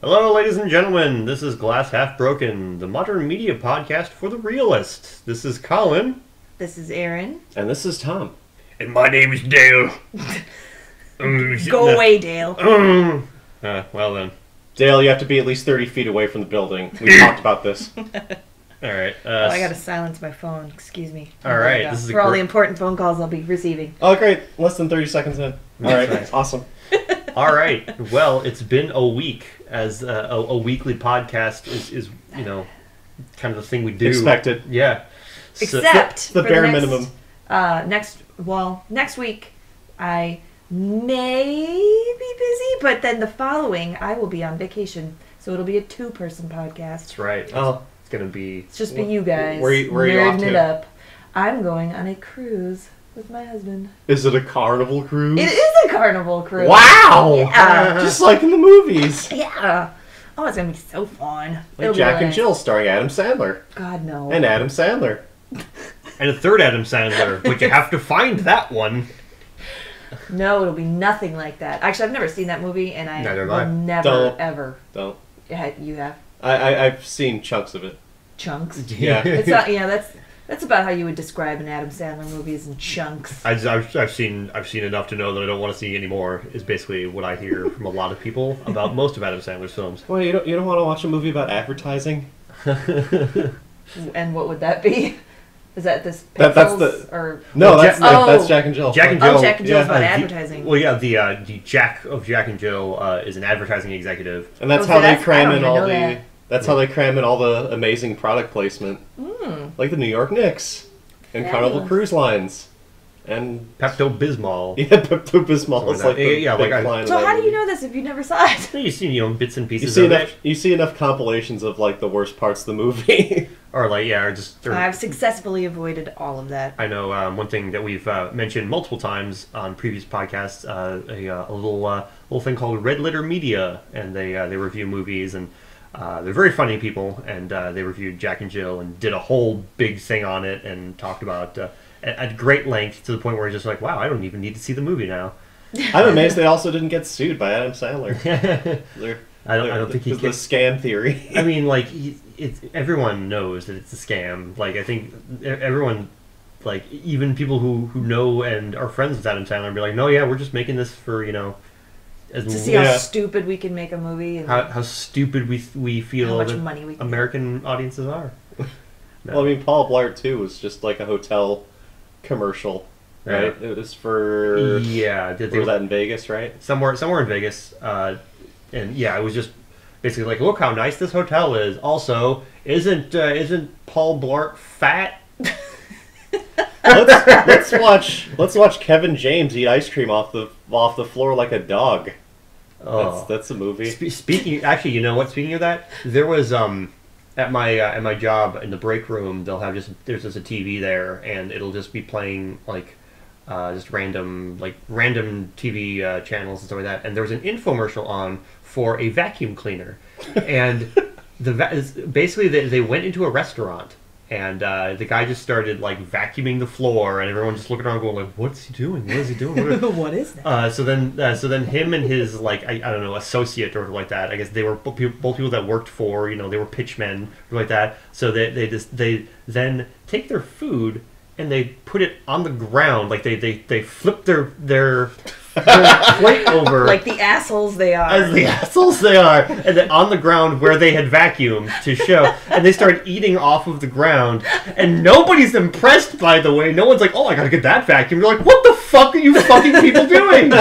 Hello, ladies and gentlemen. This is Glass Half Broken, the modern media podcast for the realist. This is Colin. This is Erin. And this is Tom. And my name is Dale. Go away, Dale. Well then. Dale, you have to be at least 30 feet away from the building. We talked about this. Alright. I gotta silence my phone. Excuse me. Alright. This is for all the important phone calls I'll be receiving. Oh, great. Less than 30 seconds in. Alright, right. Awesome. Alright. Well, it's been a week, as a weekly podcast is, you know, kind of the thing we do. Expected. Yeah. Except the bare minimum. Next week, I may be busy, but then the following, I will be on vacation. So it'll be a two-person podcast. That's right. Oh. It's going to be... It's just be you guys. Where are you off to? It up. I'm going on a cruise with my husband. Is it a carnival cruise? It is a carnival cruise. Wow! Yeah. Just like in the movies. Yeah. Oh, it's going to be so fun. Like Jack and Jill starring Adam Sandler. God, no. And Adam Sandler. And a third Adam Sandler, but you have to find that one. No, it'll be nothing like that. Actually, I've never seen that movie, and I will never, ever. Don't. Yeah, you have? I've seen chunks of it. Chunks? Yeah. It's not, yeah, that's about how you would describe an Adam Sandler movie, is in chunks. I've seen enough to know that I don't want to see anymore. Is basically what I hear from a lot of people about most of Adam Sandler's films. Well, you don't want to watch a movie about advertising? And what would that be? Is that this? That's Pixels, or no, that's Jack and Jill. Jack and Jill. Jack and Jill's about advertising. The Jack of Jack and Jill is an advertising executive, and that's how they cram in all the. That's how they cram in all the amazing product placement, like the New York Knicks and Carnival Cruise Lines, and Pepto-Bismol. Yeah, Pepto-Bismol is like So how do you know this if you never saw it? You see, bits and pieces of it. You see enough compilations of like the worst parts of the movie, I've successfully avoided all of that. I know one thing that we've mentioned multiple times on previous podcasts, a little thing called Red Letter Media, and they review movies, and they're very funny people, and they reviewed Jack and Jill and did a whole big thing on it and talked about at great length, to the point where it's just like, wow, I don't even need to see the movie now. I'm amazed they also didn't get sued by Adam Sandler. I don't think he's the scam theory. I mean, like, everyone knows that it's a scam. Like, I think everyone, like, even people who know and are friends with Adam Sandler, be like, no, yeah, we're just making this for, to see how stupid we can make a movie. And how stupid we feel how much money we can American audiences are. No. Well, I mean, Paul Blart, too, was just like a hotel commercial, right? Yeah. It was for... Yeah. Was that in Vegas, right? Somewhere in Vegas. And yeah, it was just basically like, look how nice this hotel is. Also, isn't Paul Blart fat? let's watch Kevin James eat ice cream off the floor like a dog. Oh. That's a movie. Actually, you know what? Speaking of that, there was at my job in the break room, there's just a TV there, and it'll just be playing like just random TV channels and stuff like that. And there was an infomercial on for a vacuum cleaner, and basically they went into a restaurant, and the guy just started like vacuuming the floor, and everyone just looking around going like, what's he doing? What is he doing? What is that? So then him and his like I don't know, associate or like that, I guess they were both people that worked for, they were pitchmen or like that. So they then take their food and they put it on the ground, like they flip their plate over, like the assholes they are. As the assholes they are, and then on the ground where they had vacuumed to show, and they start eating off of the ground, and nobody's impressed. By the way, no one's like, "Oh, I gotta get that vacuum." You're like, "What the fuck are you fucking people doing?"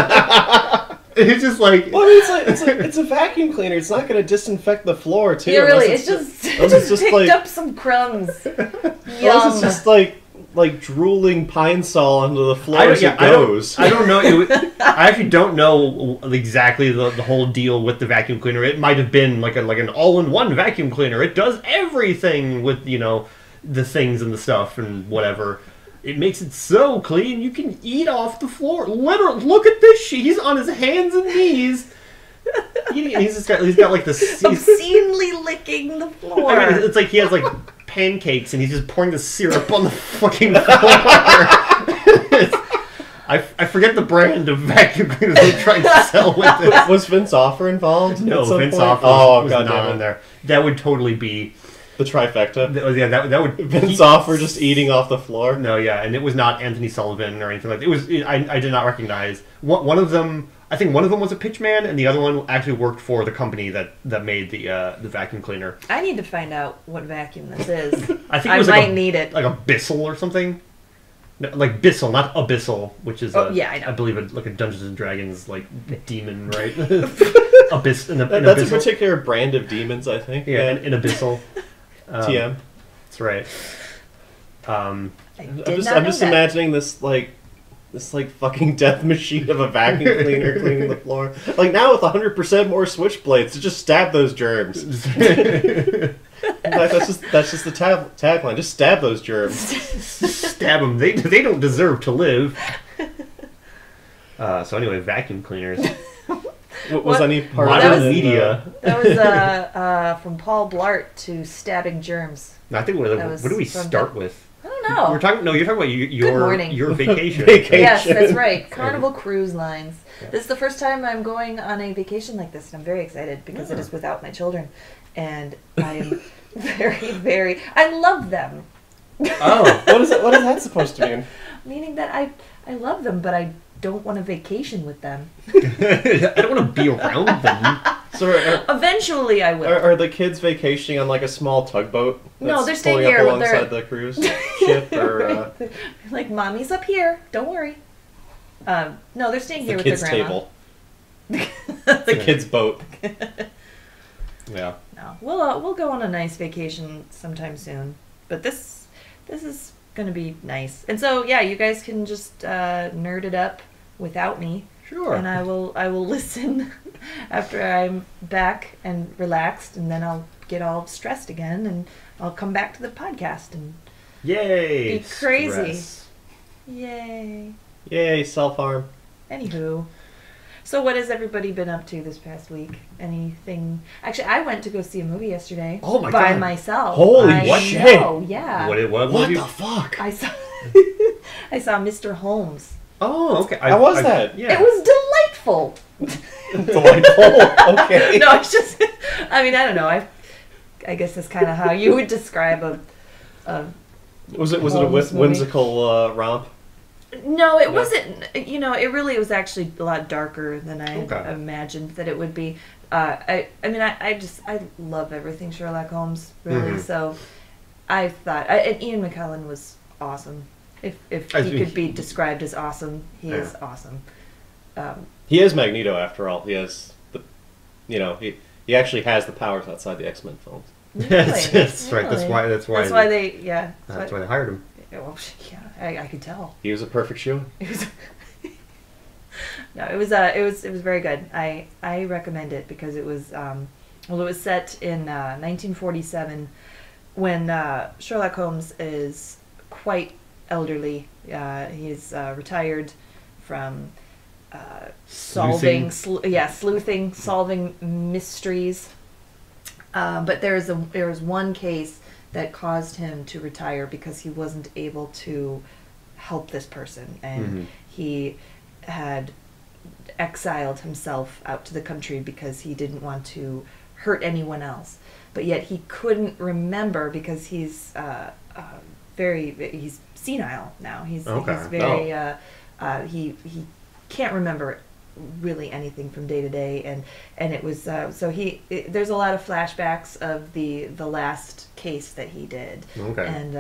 It's just like, well, I mean, it's a vacuum cleaner. It's not going to disinfect the floor, too. Yeah, really. It just picked up some crumbs. Yum. It's just like drooling pine sol onto the floor as it goes. I don't know. I actually don't know exactly the whole deal with the vacuum cleaner. It might have been like an all-in-one vacuum cleaner. It does everything with the things and the stuff and whatever. It makes it so clean you can eat off the floor. Literally, look at this shit. He's on his hands and knees. He's got like this obscenely licking the floor. I mean, it's like he has like pancakes and he's just pouring the syrup on the fucking floor. I forget the brand of vacuum cleaners they're trying to sell with this. Was Vince Offer involved? No, Vince point? Offer was not in there. That would totally be the trifecta. Yeah, that would Vince Offer just eating off the floor. No, yeah, and it was not Anthony Sullivan or anything like that. It was. I did not recognize one of them. I think one of them was a pitchman, and the other one actually worked for the company that made the vacuum cleaner. I need to find out what vacuum this is. I think it was like need it. Like a Bissell or something. No, like Bissell, not Abyssal, which is I know. I believe like a Dungeons and Dragons like demon, right? Abyss. That's a particular brand of demons, I think. Yeah, an Abyssal. TM. That's right. I'm just imagining this fucking death machine of a vacuum cleaner cleaning the floor. Like now with 100% more switchblades to just stab those germs. That's just the tagline. Just stab those germs. Stab them. They don't deserve to live. So anyway, vacuum cleaners. Was any part of the media? That was from Paul Blart to stabbing germs. I think what do we start with? I don't know. You're talking about your vacation. Yes, that's right. Carnival Cruise Lines. Yeah. This is the first time I'm going on a vacation like this, and I'm very excited because it is without my children, and I am very, very. I love them. Oh, what is that supposed to mean? Meaning that I love them, but I don't want a vacation with them. I don't want to be around them. So eventually I will. Are the kids vacationing on like a small tugboat? No, they're staying here alongside the cruise ship, or like mommy's up here. Don't worry. No, they're staying here with their grandma. The kids' boat. Yeah. No, we'll go on a nice vacation sometime soon. But this is gonna be nice, and so yeah, you guys can just nerd it up without me. Sure. And I will listen after I'm back and relaxed, and then I'll get all stressed again, and I'll come back to the podcast and be crazy. Stress. Yay, self-harm. Anywho, so what has everybody been up to this past week? Anything? Actually, I went to go see a movie yesterday. Oh my by God. myself. Holy shit! Oh yeah. What the fuck? I saw Mr. Holmes. Oh, okay. How was that? Yeah. It was delightful. Delightful. Okay. No, it's just. I mean, I don't know. I guess that's kind of how you would describe a. Was it a whimsical romp? No, it wasn't. You know, it really was actually a lot darker than I imagined that it would be. I love everything Sherlock Holmes, really. Mm-hmm. So I thought, and Ian McKellen was awesome. If he could be described as awesome, he is awesome. He is Magneto, after all. He has he actually has the powers outside the X-Men films. Really? That's right. That's why they hired him. Well, yeah, I could tell. He was a perfect shoe. No, it was very good. I recommend it because it was it was set in 1947 when Sherlock Holmes is quite elderly. He's retired from solving mysteries. But there was one case that caused him to retire because he wasn't able to help this person, and he had exiled himself out to the country because he didn't want to hurt anyone else. But yet he couldn't remember because he's senile now. He's very he can't remember really anything from day to day, and it was there's a lot of flashbacks of the last case that he did. Okay. And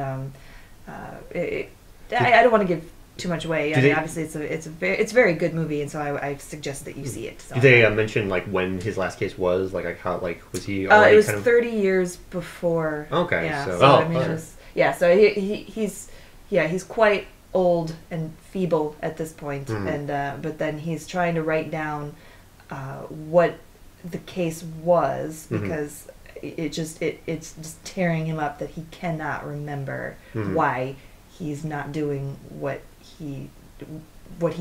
I don't want to give too much away. Obviously it's a very good movie, and so I suggest that you see it. So. Did they mention like when his last case was? Like how was he already it was 30 years before. Okay. Yeah. So, So he's quite old and feeble at this point, and but then he's trying to write down what the case was because it's just tearing him up that he cannot remember why he's not doing what he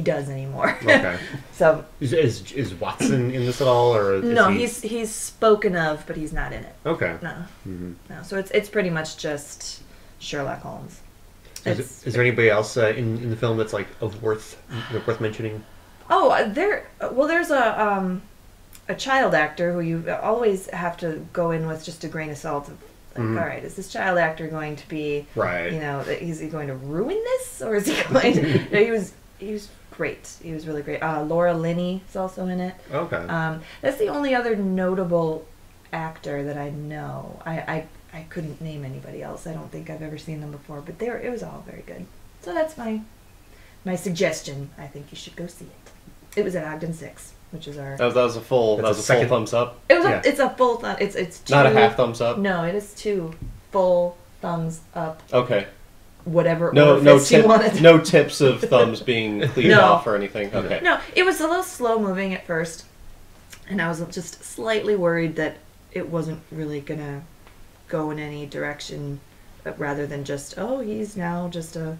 does anymore. Okay. So is Watson in this at all, or no? He's spoken of, but he's not in it. Okay. No. No. So it's pretty much just Sherlock Holmes. Is there anybody else in the film that's like worth mentioning? Oh, there's a child actor who you always have to go in with just a grain of salt. Like, all right, is this child actor going to be right? Is he going to ruin this, or is he going to? He was great. He was really great. Laura Linney is also in it. Okay. That's the only other notable actor that I know. I couldn't name anybody else. I don't think I've ever seen them before, but it was all very good. So that's my suggestion. I think you should go see it. It was at Ogden 6, which is our. That was a full thumbs up. It's a full thumb. It's two, not a half thumbs up. No, it is 2 full thumbs up. Okay. Whatever. No tips of thumbs being cleaved off or anything. Okay. No, it was a little slow moving at first, and I was just slightly worried that it wasn't really gonna go in any direction, rather than just he's now just a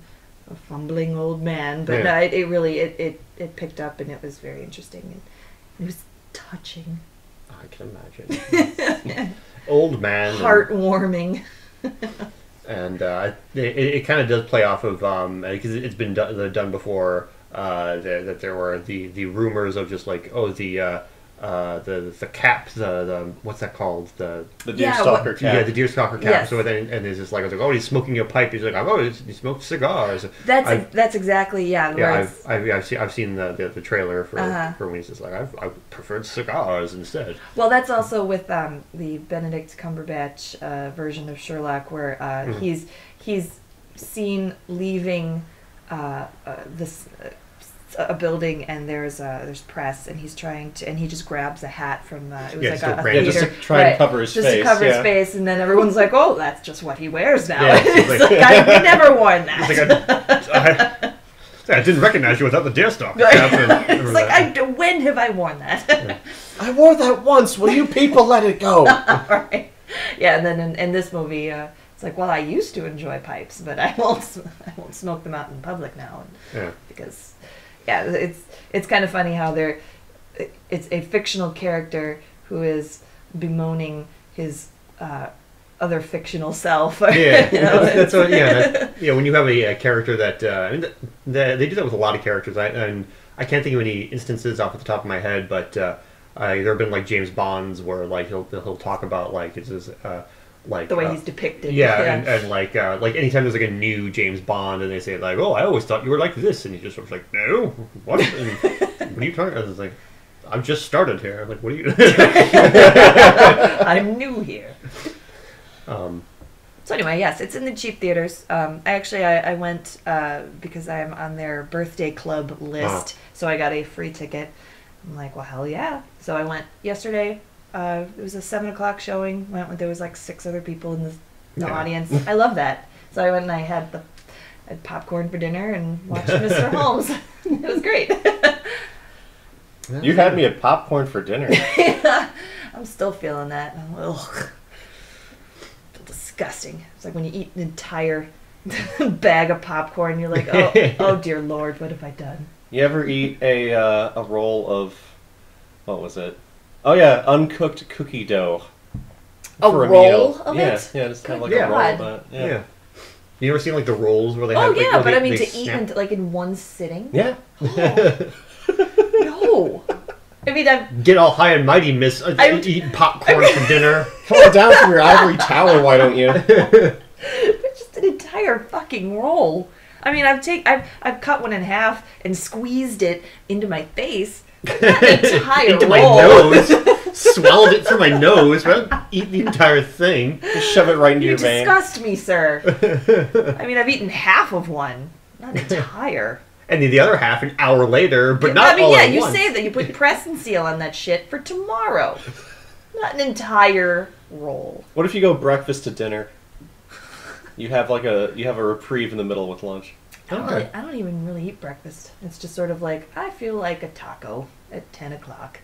fumbling old man. But no, it really picked up, and it was very interesting, and it was touching. I can imagine. Old man. Heartwarming. And it kind of does play off of because it's been done before that there were the rumors of just like the cap, the what's that called, the deerstalker cap. Yeah, the deerstalker cap. Yes. So then and it's just like I was like, he's smoking a pipe. He's like, he smoked cigars. That's exactly yeah. I've seen the trailer for when he's just like I preferred cigars instead. Well, that's also with the Benedict Cumberbatch version of Sherlock, where he's seen leaving this. A building, and there's press, and he's he just grabs a hat from it was like a theater, just to try to cover his face. Just to cover his face, and then everyone's like, "Oh, that's just what he wears now." Yeah, it's like I've never worn that. I didn't recognize you without the deerstalker cap. It's like when have I worn that? Yeah. I wore that once. Will you people let it go? Right. Yeah, and then in this movie, it's like, well, I used to enjoy pipes, but I won't smoke them out in public now, because. Yeah, it's kind of funny how it's a fictional character who is bemoaning his other fictional self. Yeah, that's what. Yeah, when you have a character that they do that with a lot of characters. I can't think of any instances off the top of my head, but there have been like James Bonds where like he'll talk about like it's just. Like the way he's depicted, and like anytime there's like a new James Bond, and they say like, "Oh, I always thought you were like this," and he just sort of like, "No, what? And, what are you talking about?" It's like, "I've just started here." I'm like, "What are you?" I'm new here. So anyway, yes, it's in the cheap theaters. I went because I'm on their birthday club list, so I got a free ticket. I'm like, well, hell yeah! So I went yesterday. It was a 7:00 showing. There was like 6 other people in the audience. I love that. So I went and I had popcorn for dinner and watched Mr. Holmes. It was great. You had me at popcorn for dinner. Yeah, I'm still feeling that. Ugh. Feel disgusting. It's like when you eat an entire bag of popcorn. You're like, oh dear Lord, what have I done? You ever eat a roll of what was it? Oh yeah, uncooked cookie dough. A roll of it? Yeah, just kind of like a roll of that. Yeah. You ever seen like the rolls where they have? Oh yeah, like, but I mean to eat in one sitting. Yeah. No. I mean, get all high and mighty, miss. Eating popcorn for dinner. Come on down from your ivory tower, why don't you? It's just an entire fucking roll. I mean, I've cut one in half and squeezed it into my face. Not an entire into roll. My nose. Swallowed it through my nose. But eat the entire thing. Just shove it right into your vein. You disgust me, sir. I mean, I've eaten half of one, not entire. And the other half an hour later, but not all at once. You say that you put press and seal on that shit for tomorrow. Not an entire roll. What if you go breakfast to dinner? You have a reprieve in the middle with lunch. I don't even really eat breakfast. It's just sort of like, I feel like a taco at 10 o'clock.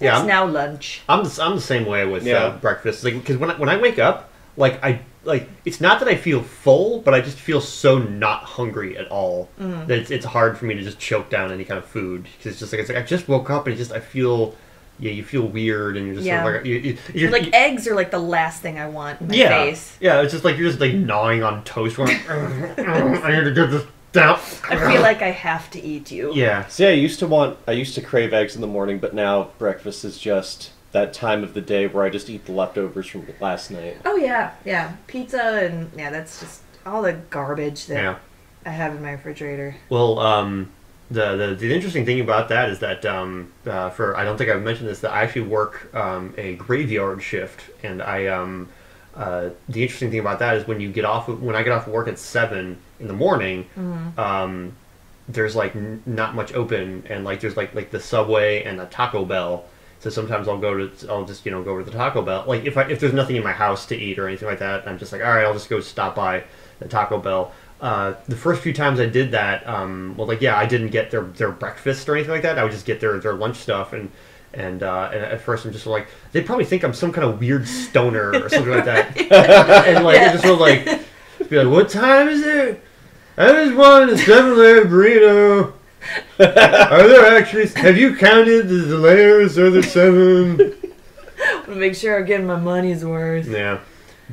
It's now lunch. I'm the same way with breakfast. Like, because when I wake up, it's not that I feel full, but I just feel so not hungry at all that it's hard for me to just choke down any kind of food. Because it's like I just woke up and I feel you feel weird, and you're just Yeah. sort of like you're Like eggs are like the last thing I want in my yeah, face. yeah. It's just like you're just like gnawing on toast. Going, I need to get this down. I feel like I have to eat you. Yeah. See, I used to crave eggs in the morning, but now breakfast is just that time of the day where I just eat the leftovers from last night. Oh yeah. Pizza and that's just all the garbage that I have in my refrigerator. Well, the interesting thing about that is that I don't think I've mentioned this, that I actually work a graveyard shift, and the interesting thing about that is when I get off of work at 7 in the morning, there's like not much open, and like there's like the Subway and the Taco Bell. So sometimes I'll just go to the Taco Bell. Like if there's nothing in my house to eat or anything like that, I'm just like, all right, I'll just go stop by the Taco Bell. The first few times I did that, I didn't get their breakfast or anything like that. I would just get their lunch stuff, and at first I'm just like, they probably think I'm some kind of weird stoner or something like that. And like I just sort of like be like, what time is it? I just wanted a 7-layer burrito. Are there actually? Have you counted the layers? Are there 7? I want to make sure I'm getting my money's worth. Yeah,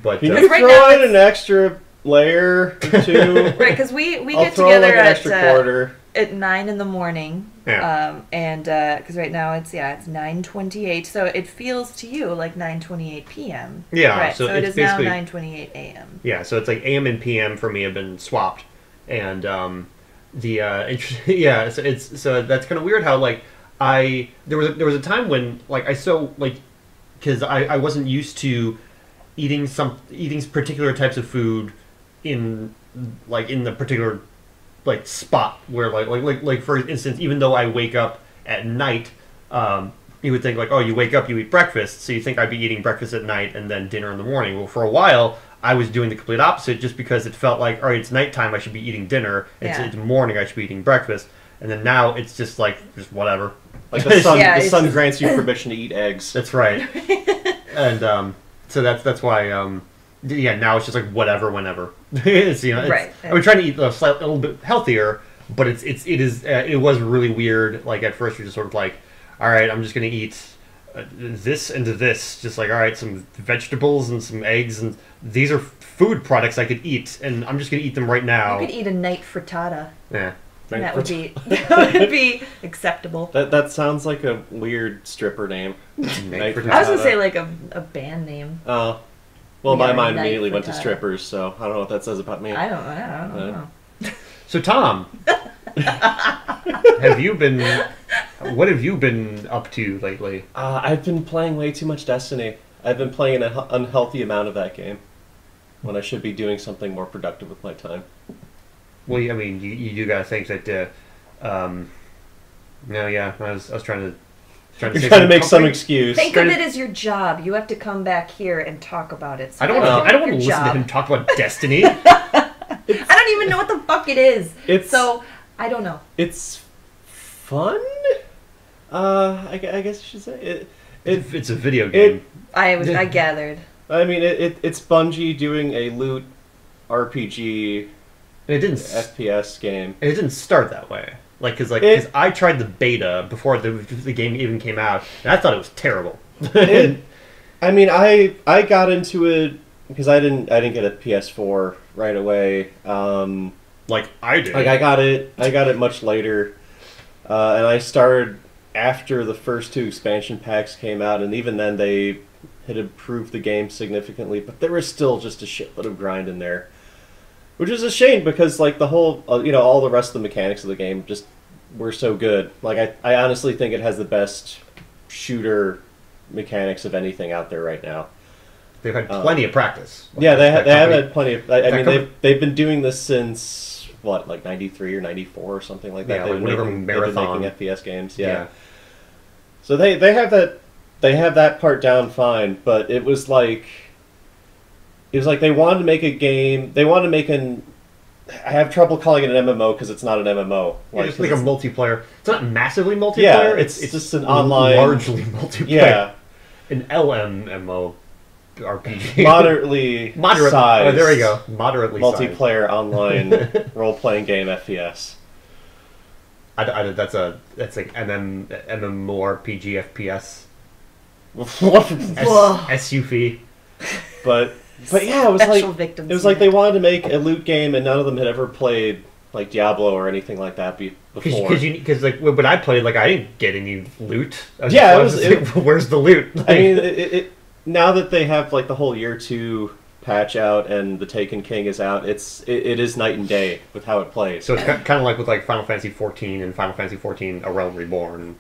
but can you throw in an extra layer or 2? Right, because we I'll get throw together like an extra quarter at 9 in the morning. Yeah. And because right now it's 9:28, so it feels to you like 9:28 p.m. Yeah, right. so it it's is now basically 9:28 a.m. Yeah, so it's like AM and PM for me have been swapped, and so that's kind of weird how like there was a time when like because I wasn't used to eating particular types of food in the particular like spot where like for instance, even though I wake up at night, you would think like, oh, you wake up, you eat breakfast, so you think I'd be eating breakfast at night and then dinner in the morning. Well, for a while I was doing the complete opposite, just because it felt like, all right, it's nighttime, I should be eating dinner. It's morning, I should be eating breakfast. And then now it's just like, just whatever. Like the sun grants you permission to eat eggs. That's right. And so that's why now it's just like whatever, whenever. Right. I'm trying to eat a little bit healthier, but it was really weird. Like at first you're just sort of like, all right, I'm just gonna eat this and this, just like, all right, some vegetables and some eggs, and these are food products I could eat, and I'm just gonna eat them right now. You could eat a night frittata. Yeah. That would be acceptable. That sounds like a weird stripper name. Night I was gonna say like a band name. Oh. Well, my mind Night immediately went to frittata. strippers, so I don't know what that says about me. I don't know. So Tom, what have you been up to lately? I've been playing way too much Destiny. I've been playing an unhealthy amount of that game when I should be doing something more productive with my time. Well, I mean, you do gotta think that. No, yeah, I was trying to. You're trying to make some excuse. Think of it as your job. You have to come back here and talk about it. So I don't want to listen to him talk about Destiny. I don't even know what the fuck it is. So I don't know. It's fun. I guess you should say it's a video game. I gathered. I mean, it's Bungie doing a loot RPG. And it didn't FPS game. And it didn't start that way. Because I tried the beta before the game even came out, and I thought it was terrible. I mean, I got into it because I didn't get a PS4 right away. Like I did. Like I got it much later, and I started after the first 2 expansion packs came out, and even then they had improved the game significantly, but there was still just a shitload of grind in there. Which is a shame because, like, the whole, all the rest of the mechanics of the game just were so good. Like, I honestly think it has the best shooter mechanics of anything out there right now. They've had plenty of practice. Yeah, they have had plenty of... I mean, they've been doing this since, what, like 93 or 94 or something like that? Yeah, they've been making FPS games, yeah. So they have that part down fine, but it was like... It was like they wanted to make a game. They wanted to make I have trouble calling it an MMO because it's not an MMO. It's like a multiplayer. It's not massively multiplayer. Yeah, it's just an online, largely multiplayer. Yeah, an LMMO RPG. Moderate size. Oh, there we go. Moderately multiplayer online role-playing game FPS. That's like MMORPG FPS. SUV. But yeah, it was Special like victims it was like they wanted to make a loot game, and none of them had ever played like Diablo or anything like that before. Because like when I played, like I didn't get any loot. Yeah, it was like, where's the loot? Like, I mean, it now that they have like the whole year 2 patch out and the Taken King is out, it is night and day with how it plays. so it's kind of like with like Final Fantasy 14 and Final Fantasy 14: A Realm Reborn.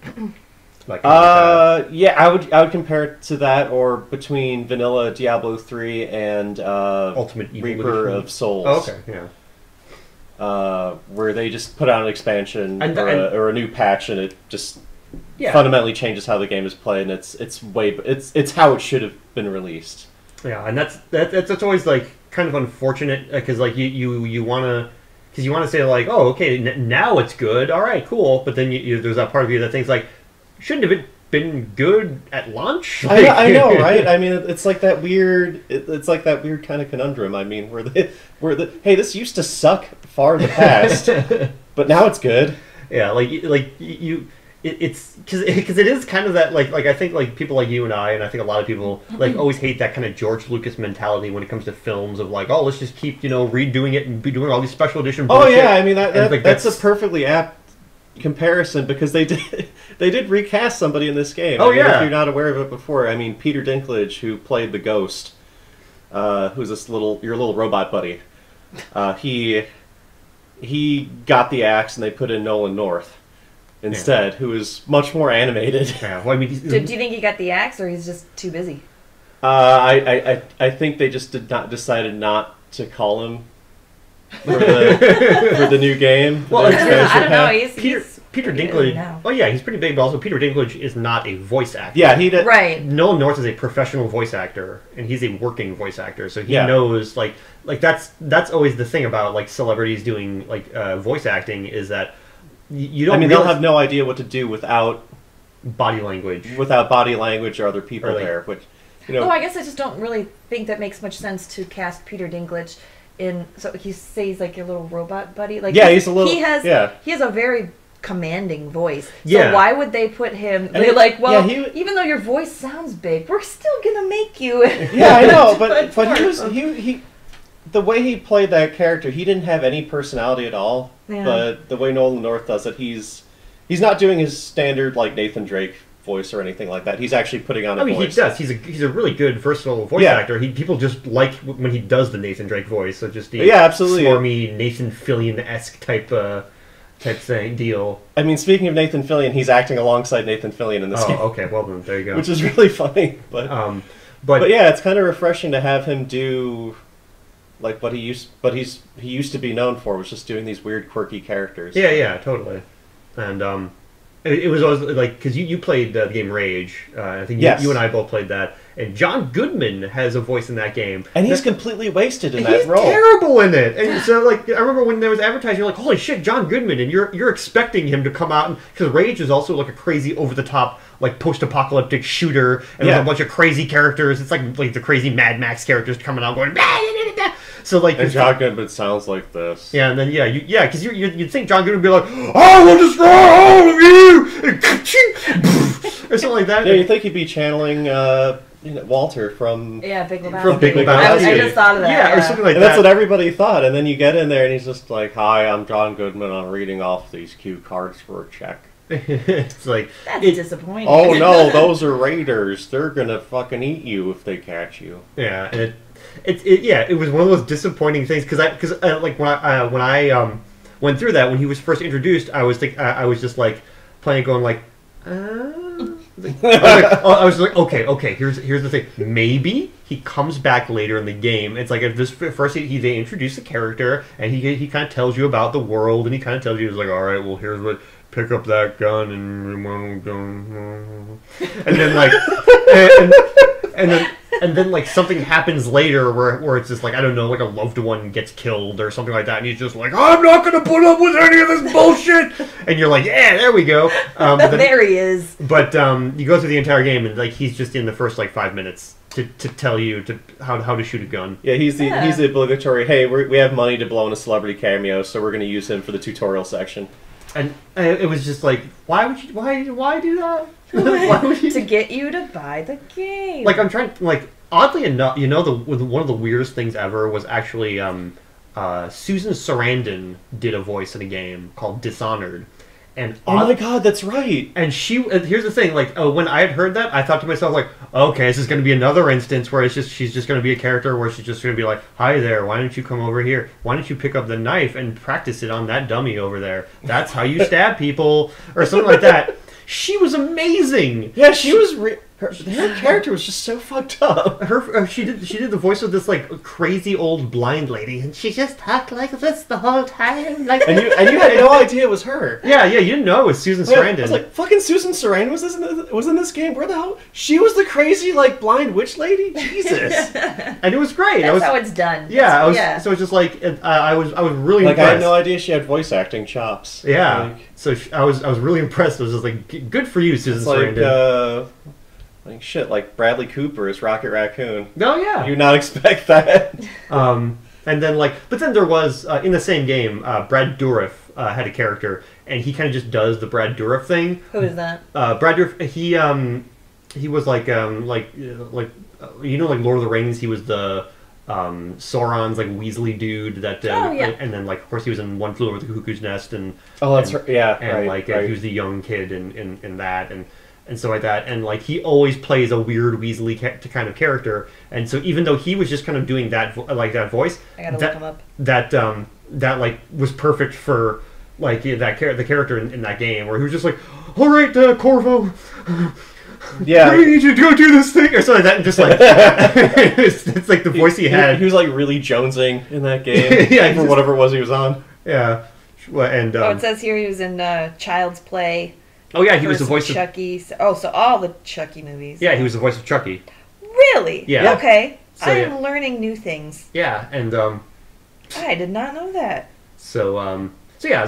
Like yeah, I would compare it to that, or between vanilla Diablo 3 and Ultimate Evil Reaper Edition. of Souls. Oh, okay, yeah. Where they just put out an expansion or a new patch, and it just fundamentally changes how the game is played, and it's how it should have been released. Yeah, and that's always like kind of unfortunate because like you want to say like, oh, okay, now it's good, all right, cool, but then there's that part of you that thinks like, shouldn't have it been good at launch? Like, I know, right? I mean, it's like that weird. It's like that weird kind of conundrum. I mean, where the hey, this used to suck far in the past, but now it's good. Yeah, it's because it is kind of that like I think like people like you and I think a lot of people like always hate that kind of George Lucas mentality when it comes to films of like, oh, let's just keep redoing it and be doing all these special edition bullshit. Oh yeah, I mean that's a perfectly apt comparison, because they did recast somebody in this game. Oh, if you're not aware of it before, I mean, Peter Dinklage, who played the Ghost, who's your little robot buddy, he got the axe and they put in Nolan North instead, who is much more animated. Yeah, well, I mean, Do you think he got the axe, or he's just too busy? I think they just decided not to call him for the new game. Well, I don't know. Peter Dinklage. Oh yeah, he's pretty big, but also Peter Dinklage is not a voice actor. Yeah, he did. Right. Nolan North is a professional voice actor, and he's a working voice actor, so he knows like that's always the thing about like celebrities doing like voice acting is that you don't. I mean, they'll have no idea what to do without body language, or other people there. Which Oh, I guess I just don't really think that makes much sense to cast Peter Dinklage in. So he says like your little robot buddy. Like he's a little. He has a very commanding voice. Yeah. So why would they put him? They're like, well, even though your voice sounds big, we're still gonna make you. Yeah, I know, but he the way he played that character, he didn't have any personality at all. Yeah. But the way Nolan North does it, he's not doing his standard like Nathan Drake voice or anything like that. He's actually putting on a voice. He does. He's a really good versatile voice actor. People just like when he does the Nathan Drake voice. So just the absolutely swarmy Nathan Fillion-esque type thing deal. I mean, speaking of Nathan Fillion, he's acting alongside Nathan Fillion in this game. Oh, okay. Well then, there you go. Which is really funny, but yeah, it's kind of refreshing to have him do like what he used to be known for, was just doing these weird, quirky characters. Yeah, totally. And it was always like, because you played the game Rage. I think you and I both played that. And John Goodman has a voice in that game. And he's completely wasted in that role. He's terrible in it. And so, like, I remember when there was advertising, you're like, holy shit, John Goodman. And you're expecting him to come out. Because Rage is also, like, a crazy, over-the-top, like, post-apocalyptic shooter. And with a bunch of crazy characters. It's like the crazy Mad Max characters coming out going, so, like... And John Goodman sounds like this. Yeah, and then, because you'd think John Goodman would be like, I will destroy all of you! Or something like that. Yeah, you think he'd be channeling... Walter from Big Lebowski. From Big Lebowski. I just thought of that. Yeah, or something like that. And that's what everybody thought. And then you get in there and he's just like, "Hi, I'm John Goodman. I'm reading off these cue cards for a check." It's like that's disappointing. Oh no, those are raiders. They're gonna fucking eat you if they catch you. Yeah, and it was one of those disappointing things because like when I went through that when he was first introduced, I was just like playing going like. I was like, okay. Here's the thing. Maybe he comes back later in the game. It's like if this first they introduce the character and he kind of tells you about the world and he kind of tells you it's like, all right, well here's what, pick up that gun and then like and then like something happens later where it's just like, I don't know, like a loved one gets killed or something like that, and he's just like, I'm not gonna put up with any of this bullshit. And you're like, yeah, there we go. There he is. But you go through the entire game and like he's just in the first like 5 minutes to tell you how to shoot a gun. Yeah, he's the obligatory. Hey, we have money to blow in a celebrity cameo, so we're gonna use him for the tutorial section. And it was just like, why do that? Why would you? To get you to buy the game. Like, I'm trying, like, oddly enough, you know, one of the weirdest things ever was actually Susan Sarandon did a voice in a game called Dishonored. And oh my god, that's right. And here's the thing, like, when I had heard that, I thought to myself, like, okay, this is going to be another instance where she's just going to be a character where she's just going to be like, hi there, why don't you come over here? Why don't you pick up the knife and practice it on that dummy over there? That's how you stab people, or something like that. She was amazing. Yeah, she was. Her character was just so fucked up. She did the voice of this like crazy old blind lady, and she just talked like this the whole time. Like, and you had no idea it was her. Yeah, you didn't know it was Susan Sarandon. I was like, fucking Susan Sarandon was in this game. Where the hell? She was the crazy like blind witch lady. Jesus. And it was great. That's how it's done. Yeah, so it's just like I was really like impressed. I had no idea she had voice acting chops. Yeah, like, so I was really impressed. I was just like, good for you, Susan Sarandon. Like shit, like Bradley Cooper is Rocket Raccoon. Oh yeah, you not expect that. And then but then there was in the same game, Brad Dourif had a character, and he kind of just does the Brad Dourif thing. Who is that? Brad Dourif. He was like like Lord of the Rings. He was the Sauron's like Weasley dude that. And then like of course he was in One Flew Over the Cuckoo's Nest and. Oh, that's right. Yeah, and right, he was the young kid in that and stuff like that, and like he always plays a weird Weasley kind of character, and so even though he was just kind of doing that that voice, I gotta look him up. That like was perfect for like the character in that game where he was just like, all right, Corvo, yeah, I need you to go do this thing or something like that, and just like it's like the voice he had. He was like really jonesing in that game, yeah, for whatever it was he was on. Yeah, and it says here he was in Child's Play. Oh yeah, he was the voice of Chucky. So all the Chucky movies. Yeah, he was the voice of Chucky. Really? Yeah. Okay. So, I am learning new things. Yeah, and I did not know that. So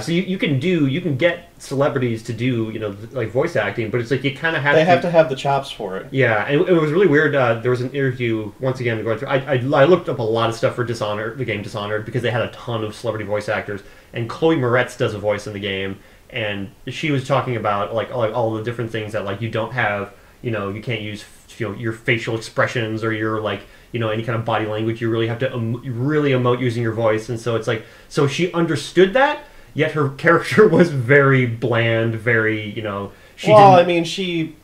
you can get celebrities to do like voice acting, but it's like you kind of have to have the chops for it. Yeah, and it was really weird. There was an interview once again going through. I looked up a lot of stuff for Dishonored, the game Dishonored, because they had a ton of celebrity voice actors, and Chloe Moretz does a voice in the game. And she was talking about like all the different things that like you don't have, you can't use your facial expressions or your like any kind of body language. You really have to really emote using your voice, and so it's like she understood that, yet her character was very bland, very I mean she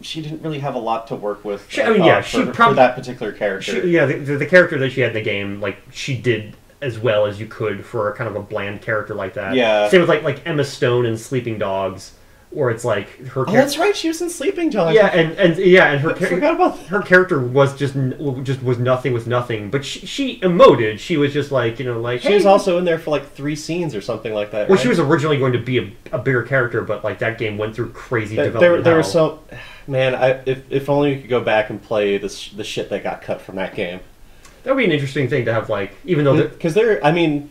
didn't really have a lot to work with. For that particular character. The character that she had in the game, like she did as well as you could for a kind of a bland character like that. Yeah. Same with like Emma Stone in Sleeping Dogs, where it's like her. That's right. She was in Sleeping Dogs. Yeah, and her forgot about that. Her character was just was nothing with nothing, but she emoted. She was just like like she was also in there for like 3 scenes or something like that. Well, right? she was originally going to be a bigger character, but like that game went through crazy development. There were so man. If only we could go back and play the shit that got cut from that game. That would be an interesting thing to have, like, even though... Because I mean,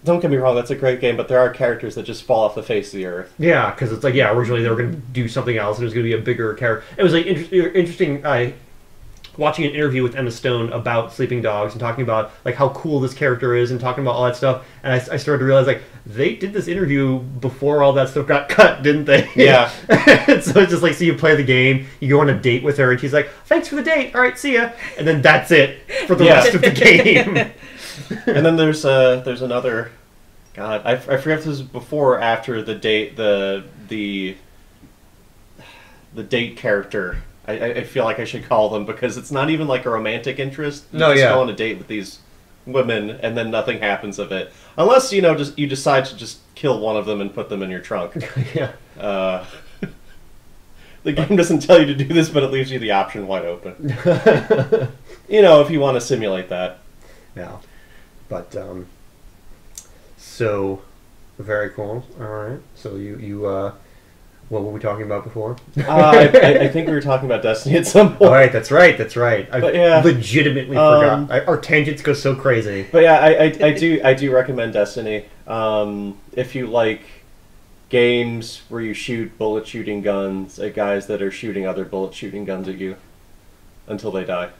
don't get me wrong, that's a great game, but there are characters that just fall off the face of the earth. Yeah, because it's like, originally they were going to do something else, and it was going to be a bigger character. It was, like, interesting, watching an interview with Emma Stone about Sleeping Dogs and talking about, like, how cool this character is and talking about all that stuff, and I started to realize, like, they did this interview before all that stuff got cut, didn't they? Yeah. So it's just like, so you play the game, you go on a date with her, and she's like, thanks for the date, all right, see ya. And then that's it for the rest of the game. And then there's another, God, I forget if this was before or after the date, the date character. I feel like I should call them, because it's not even like a romantic interest. You just go on a date with these women, and then nothing happens of it, unless you decide to just kill one of them and put them in your trunk. Yeah. The game doesn't tell you to do this, but it leaves you the option wide open. If you want to simulate that. Yeah. But so very cool. All right. So you what were we talking about before? I think we were talking about Destiny at some point. All right, that's right. I legitimately forgot. Our tangents go so crazy. But yeah, I do recommend Destiny. If you like games where you shoot bullet shooting guns at guys that are shooting other bullet shooting guns at you until they die.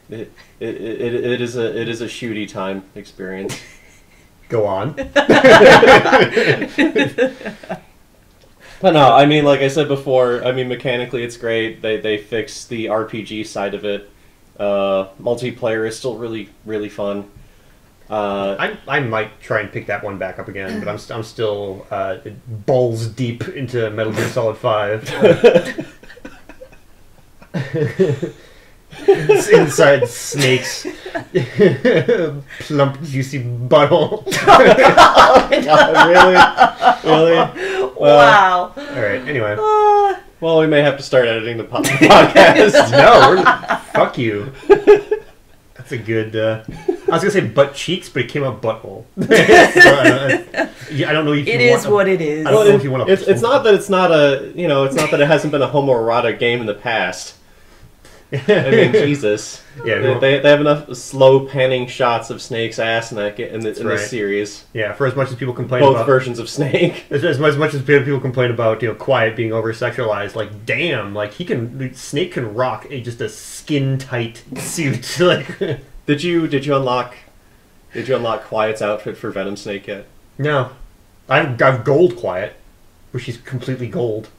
It is a shooty time experience. Go on. But no, I mean, like I said before, I mean, mechanically it's great. They fixed the RPG side of it. Multiplayer is still really, really fun. I might try and pick that one back up again, but I'm still balls deep into Metal Gear Solid 5. Inside Snake's plump, juicy butthole. Really? Wow. All right. Anyway. Well, we may have to start editing the podcast. No, fuck you. That's a good. I was gonna say butt cheeks, but it came out butthole. I don't know if you It is what it is. I don't know if you want to. It's not that it's not a it's not that it hasn't been a homoerotic game in the past. I mean, Jesus. Yeah, they have enough slow panning shots of Snake's ass in this series. Yeah, for as much as people complain both about versions of Snake. As much as people complain about Quiet being over sexualized, like damn, like Snake can rock just a skin tight suit. Like, did you unlock Quiet's outfit for Venom Snake yet? No, I've gold Quiet, where she's completely gold.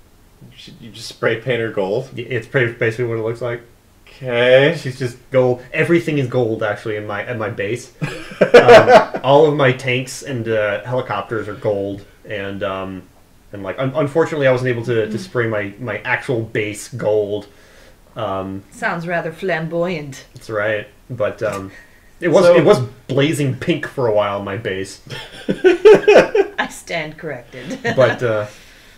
You just spray paint her gold. It's basically what it looks like. Okay. She's just gold. Everything is gold, actually, at my base. All of my tanks and helicopters are gold, and like unfortunately, I wasn't able to spray my actual base gold. Sounds rather flamboyant. That's right, but it was blazing pink for a while on my base. I stand corrected. But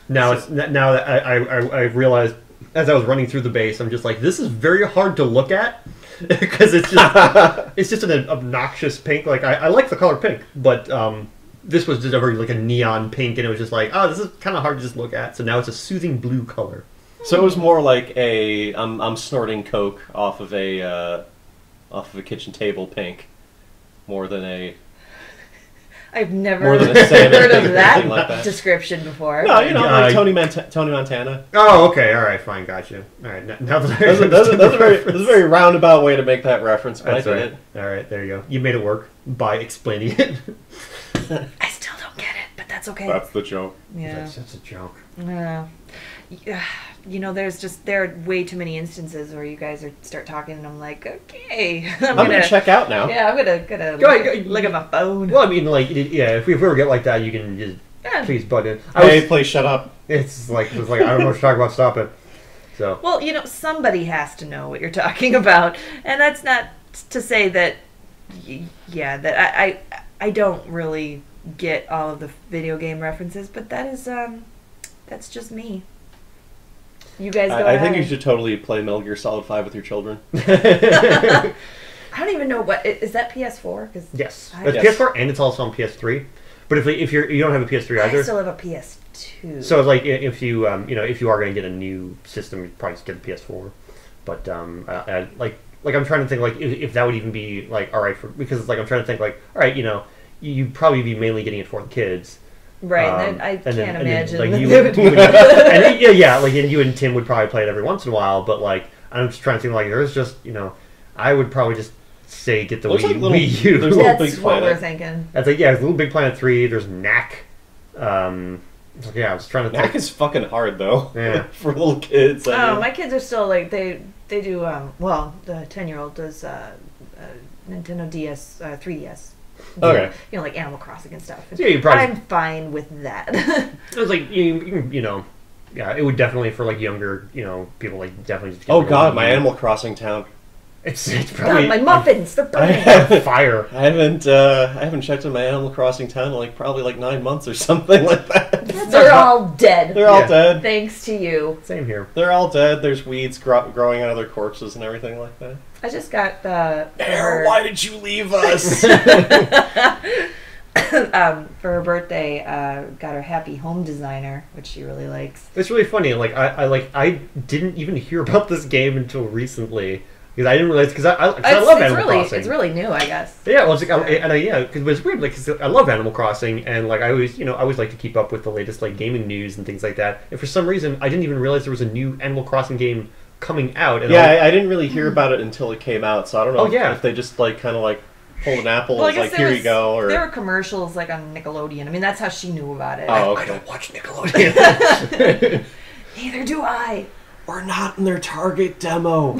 now that I realized. As I was running through the base, I'm just like, this is very hard to look at because it's just an obnoxious pink. Like I like the color pink, but this was just a very like a neon pink, and it was just like, oh, this is kind of hard to just look at. So now it's a soothing blue color. So it was more like I'm snorting coke off of a kitchen table pink, more than a. I've never heard of that, like that description before. No, like Tony Montana. Oh, okay, all right, fine, gotcha. All right, now that that's a very roundabout way to make that reference, but that's I right. did it. All right, there you go. You made it work by explaining it. I still don't get it, but that's okay. That's the joke. Yeah, that's a joke. There are way too many instances where you guys start talking, and I'm like, okay, I'm gonna check out now. Yeah, I'm gonna look at my phone. Well, I mean, like, yeah, if we ever get like that, you can just please butt in. Please shut up. It's like I don't know what you're talking about. Stop it. So. Well, somebody has to know what you're talking about, and that's not to say that. Yeah, that I don't really get all of the video game references, but that's just me. You guys go I think you should totally play Metal Gear Solid 5 with your children. I don't even know is that PS4? Yes, it's PS4 and it's also on PS3. But if you don't have a PS3 either, I still have a PS2. So like if you if you are going to get a new system, you probably just get a PS4. But like I'm trying to think like if that would even be like all right because it's like I'm trying to think like all right you'd probably be mainly getting it for the kids. Right, I can't imagine. Like and you and Tim would probably play it every once in a while, but like I'm just trying to think like there's just I would probably just say get the Wii U. That's what we're thinking. That's like there's Little Big Planet 3. There's Knack. I was trying to think. Knack is fucking hard though. Yeah, for little kids. My kids are still like they do. The 10-year-old does Nintendo DS, 3DS. Okay. Like Animal Crossing and stuff. Yeah, I'm fine with that. It was like yeah, it would definitely for like younger people like definitely. Just oh God, my Animal Crossing town. It's probably God, my muffins. They're burning. Fire. I haven't checked in my Animal Crossing town in probably 9 months or something like that. They're all dead. They're all dead. Thanks to you. Same here. They're all dead. There's weeds growing out of their corpses and everything like that. I just got the. Erin, why did you leave us? For her birthday, got her Happy Home Designer, which she really likes. It's really funny. Like I didn't even hear about this game until recently. Because I didn't realize, because I love Animal Crossing. It's really new, I guess. Yeah, well, it's like, because it's weird, like, 'cause I love Animal Crossing, and like I always like to keep up with the latest like gaming news and things like that. And for some reason, I didn't even realize there was a new Animal Crossing game coming out. And I didn't really hear about it until it came out, so I don't know if they just kind of hold an apple. Well, I It's guess like, here you go. Or there were commercials like on Nickelodeon. I mean, that's how she knew about it. Oh, I okay. don't watch Nickelodeon. Neither do I. We're not in their Target demo.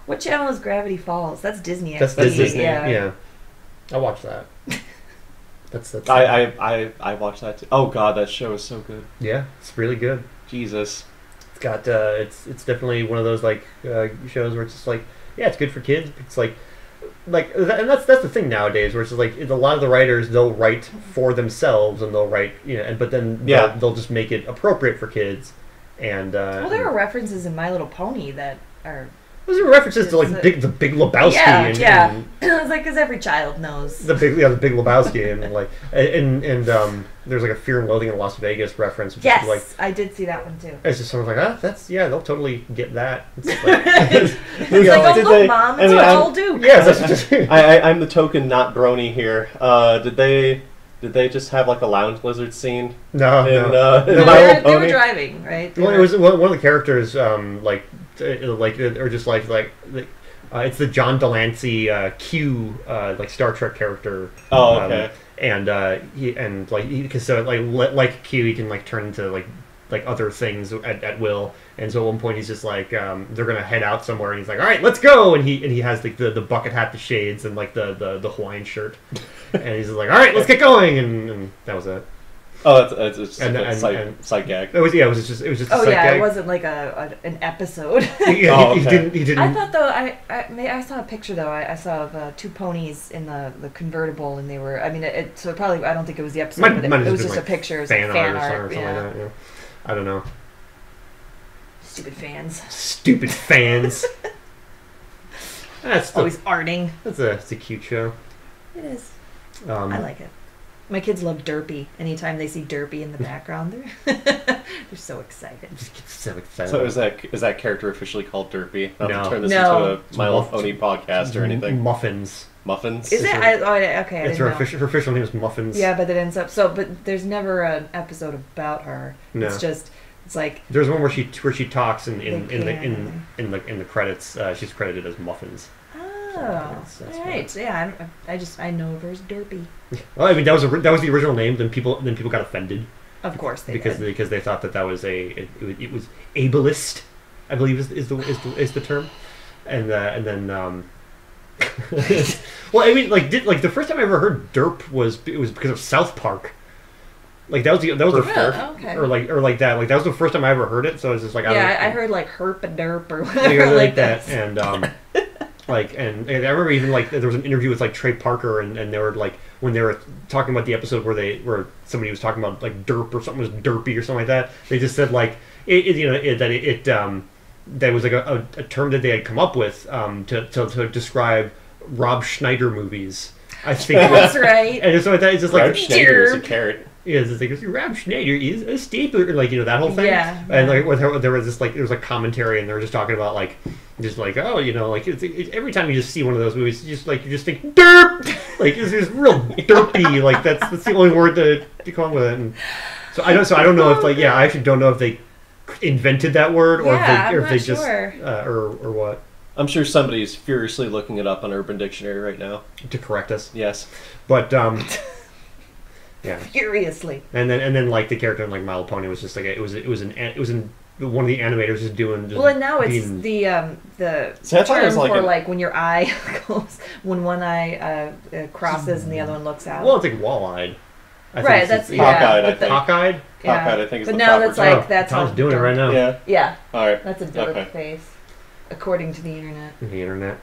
What channel is Gravity Falls? That's Disney. That's XD. Disney. Yeah. Yeah. I watched that. That's I watched that too. Oh god, that show is so good. yeah, it's really good. Jesus. It's got it's definitely one of those like shows where it's just like, yeah, it's good for kids. It's like and that's the thing nowadays, where it's just like a lot of the writers, they'll write for themselves and they'll write, but then they'll just make it appropriate for kids. And well, there are references in My Little Pony that are. Those are references to like the Big Lebowski. Yeah, and it's like because every child knows the Big Lebowski and like and there's like a Fear and Loathing in Las Vegas reference. Which yes, is like, I did see that one too. it's just sort of like, they'll totally get that. It's like, It's like, oh look, Mom, that's what I'll do. yeah, that's just. I'm the token not brony here. Did they just have like a lounge lizard scene? No. They were driving, right? Well, it was one of the characters, or just it's the John Delancey Q like Star Trek character. Oh, okay. Like Q, he can like turn into like other things at will. And so at one point he's just like, they're gonna head out somewhere, and he's like, all right, let's go. And he has like the bucket hat, the shades, and like the Hawaiian shirt. And he's just like, all right, let's get going. And that was it. Oh, it's just a sight gag. It was just a sight gag. It wasn't like an episode. He didn't. I thought though, I saw a picture though. I saw of two ponies in the convertible, and they were. I mean, so probably I don't think it was the episode, but it was just a picture, it was fan like fan art or art. something like that. Yeah. I don't know. Stupid fans. Stupid fans. That's always arting. It's a cute show. It is. I like it. My kids love Derpy. Anytime they see Derpy in the background, they're so excited. So excited. So is that character officially called Derpy? Not No. to turn this No. into a My Little Pony podcast or anything. Muffins. Muffins? Is it? Okay. It's her official name is Muffins. Yeah, but it ends up but there's never an episode about her. No. It's like there's one where she talks in the credits. She's credited as Muffins. Oh, all right. Yeah, I know of her as Derpy. Well, I mean that was the original name. Then people got offended. Of course they because they thought that was it was ableist, I believe is the term, and then well, I mean the first time I ever heard derp was because of South Park. Like that was the okay. or like that that was the first time I ever heard it. So I was just like, I heard like herp and derp or whatever like that. And and I remember even there was an interview with Trey Parker and they were when they were talking about the episode where somebody was talking about derp or something was derpy or something like that. They just said that was a term that they had come up with to describe Rob Schneider movies. I think that's right. And so it's just Rob Schneider is a carrot. Yeah, it's like Rob Schneider is a stapler, that whole thing. Yeah. And there was this there was a commentary, and they were just talking about it's every time you just see one of those movies, you just think derp, it's just real derpy. That's the only word to come up with it. And so I don't know if I actually don't know if they invented that word or if they just or what. I'm sure somebody's furiously looking it up on Urban Dictionary right now to correct us. Yes, but yeah, furiously. And then the character in My Little Pony was just it was in one of the animators just doing. Well, and now it's the term for when your eye goes when one eye crosses and the other one looks out. Well, it's like wall-eyed. Right, that's cockeyed. Cockeyed. Yeah. Cockeyed, I think is but the now proper that's that's Tom's doing it right now. Yeah. Yeah. All right. That's a derp face, according to the internet. The internet.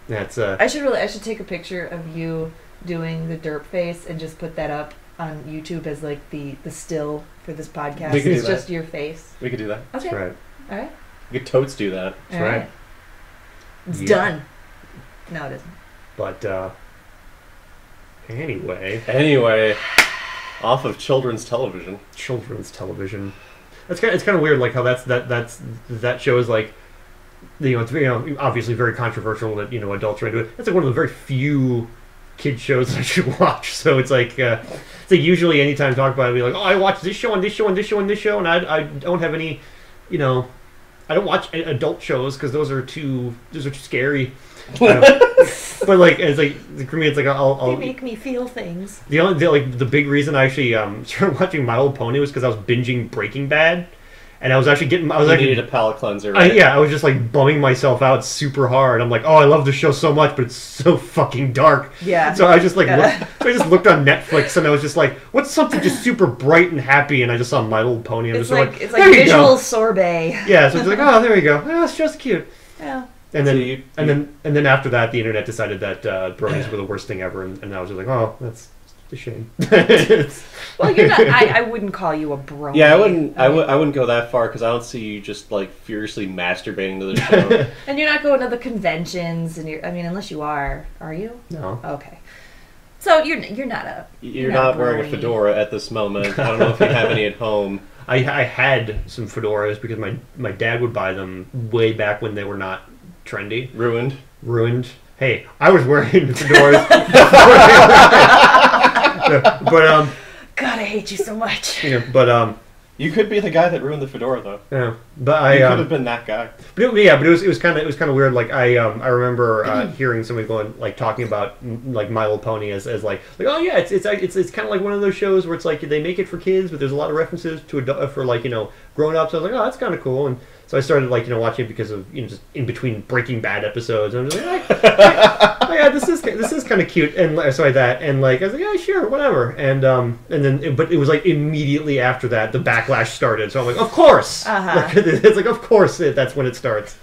That's I should take a picture of you doing the derp face and just put that up on YouTube as the still for this podcast. It's just your face. We could do that. Okay. That's right. All right. We could totes do that. That's right. It's done. No, it isn't. But anyway, off of children's television. It's kind of weird, how that show is it's obviously very controversial that adults are into it. It's one of the very few kid shows that I should watch. So it's usually anytime I talk about it, I'll be I watch this show and this show and this show and this show, and I don't have any I don't watch adult shows because those are too scary. But like it's like for me, it's like I'll they make me feel things. The big reason I actually started watching My Little Pony was because I was binging Breaking Bad. And I was actually getting... I needed a palate cleanser, right? I was just, like, bumming myself out super hard. I'm like, oh, I love this show so much, but it's so fucking dark. Yeah. So I just, like, looked on Netflix, and I was just like, what's something just super bright and happy? And I just saw My Little Pony, and it's just like visual sorbet. Yeah, so it's like, oh, there you go. Oh, it's just cute. Yeah. And then after that, the internet decided that bronies were the worst thing ever, and I was just like, oh, that's a shame. Well, you're not. I wouldn't call you a brony. Yeah, I wouldn't go that far because I don't see you just like furiously masturbating to the show. And you're not going to the conventions, and unless you are you? No. Okay. So you're not You're not wearing a fedora at this moment. I don't know if you have any at home. I had some fedoras because my dad would buy them way back when they were not trendy. Ruined. Hey, I was wearing fedoras. But God, I hate you so much. But you could be the guy that ruined the fedora, though. Yeah, but you could have been that guy. But it was kind of weird. Like I remember hearing somebody talking about like My Little Pony as like oh yeah, it's kind of like one of those shows where it's like they make it for kids, but there's a lot of references to for grown ups. I was like, oh, that's kind of cool. And so I started watching it because of just in between Breaking Bad episodes. And I'm just like, oh, yeah, this is kind of cute, and so like that, and like I was like, yeah, sure, whatever. And then but it was like immediately after that the backlash started. So I'm like, of course, it's like of course that's when it starts.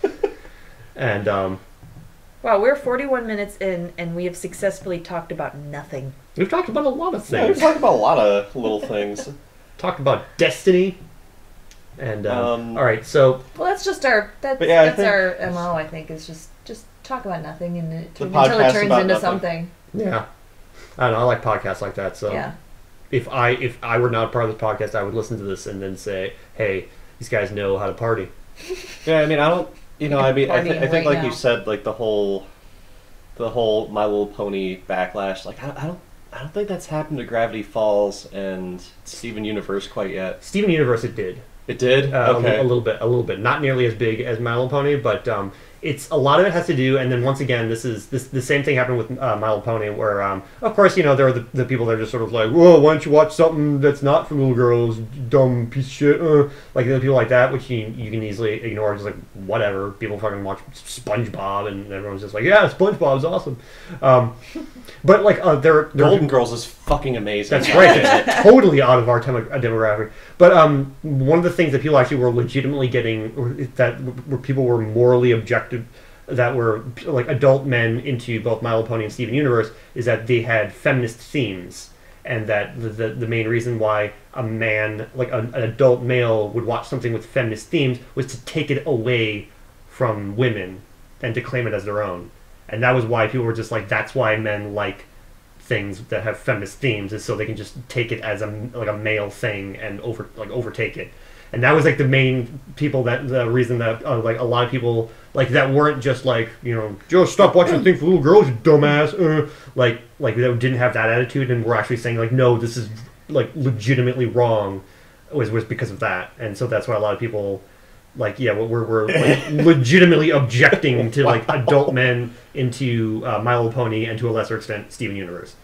And wow, we're 41 minutes in, and we have successfully talked about nothing. We've talked about a lot of things. Yeah, we've talked about a lot of little things. Talked about Destiny. And all right, so that's our MO. I think is just talk about nothing until it turns into something. Yeah, I don't know. I like podcasts like that. So yeah. If I were not part of this podcast, I would listen to this and then say, hey, these guys know how to party. Yeah, I mean, I don't. I think like you said, like the whole My Little Pony backlash. Like I don't think that's happened to Gravity Falls and Steven Universe quite yet. Steven Universe, it did. It did? Okay. A little bit. Not nearly as big as My Little Pony, but it's a lot of it has to do. And then once again, this the same thing happened with My Little Pony, where of course there are the people that are just sort of like, whoa, why don't you watch something that's not for little girls, you dumb piece of shit. Like the people like that, which you can easily ignore, just like whatever. People fucking watch SpongeBob, and everyone's just like, yeah, SpongeBob's awesome. But like they're Golden Girls is fucking amazing. That's right. It's totally out of our demographic. But one of the things that people actually were legitimately getting, where people were morally objective, that were like adult men into both My Little Pony and Steven Universe, is that they had feminist themes, and that the main reason why a man, like an adult male, would watch something with feminist themes was to take it away from women and to claim it as their own. And that was why people were just like, that's why men like things that have feminist themes, is so they can just take it as a male thing and overtake it. And that was like the main the reason that like a lot of people like that weren't just like, just stop watching things for little girls, you dumbass. Like they didn't have that attitude and were actually saying like, no, this is like legitimately wrong, was because of that. And so that's why a lot of people like, yeah, we're like legitimately objecting to like adult men into My Little Pony, and to a lesser extent Steven Universe.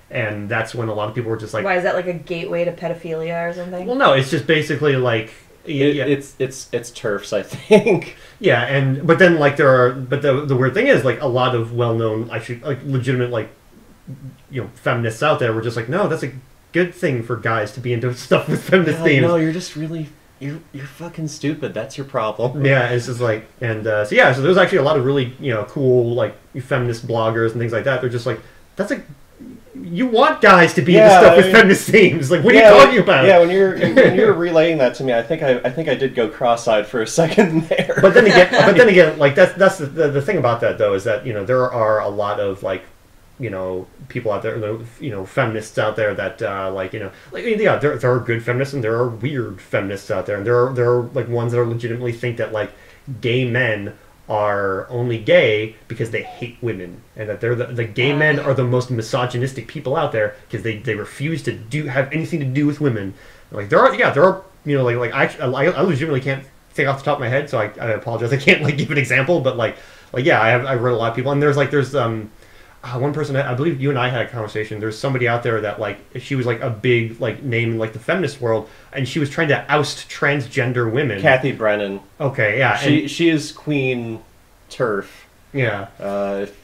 And that's when a lot of people were just like, why is that, like a gateway to pedophilia or something? Well, no, it's just basically like it's turfs, I think. Yeah, but then like the weird thing is like a lot of well-known, actually like legitimate like feminists out there were just like, no, that's a good thing for guys to be into stuff with feminist themes. No, you're just really you're fucking stupid. That's your problem. Yeah, it's just like, and so there's actually a lot of really cool like feminist bloggers and things like that. They're just like, that's a you want guys to be into stuff with feminist themes. Like, what are you talking about? Yeah, when you're relaying that to me, I think I did go cross-eyed for a second there. But then again, like that's the thing about that though, is that there are a lot of like people out there, feminists out there that there are good feminists and there are weird feminists out there, and there are like ones that are legitimately think that like gay men are only gay because they hate women, and that they're the gay men are the most misogynistic people out there because they refuse to have anything to do with women. Like there are like I legitimately can't think off the top of my head, so I apologize. I can't like give an example, but yeah, I've read a lot of people, and there's one person, I believe you and I had a conversation. There's somebody out there that like she was like a big like name in like the feminist world, and she was trying to oust transgender women. Kathy Brennan. Okay, yeah, she is Queen TERF. Yeah.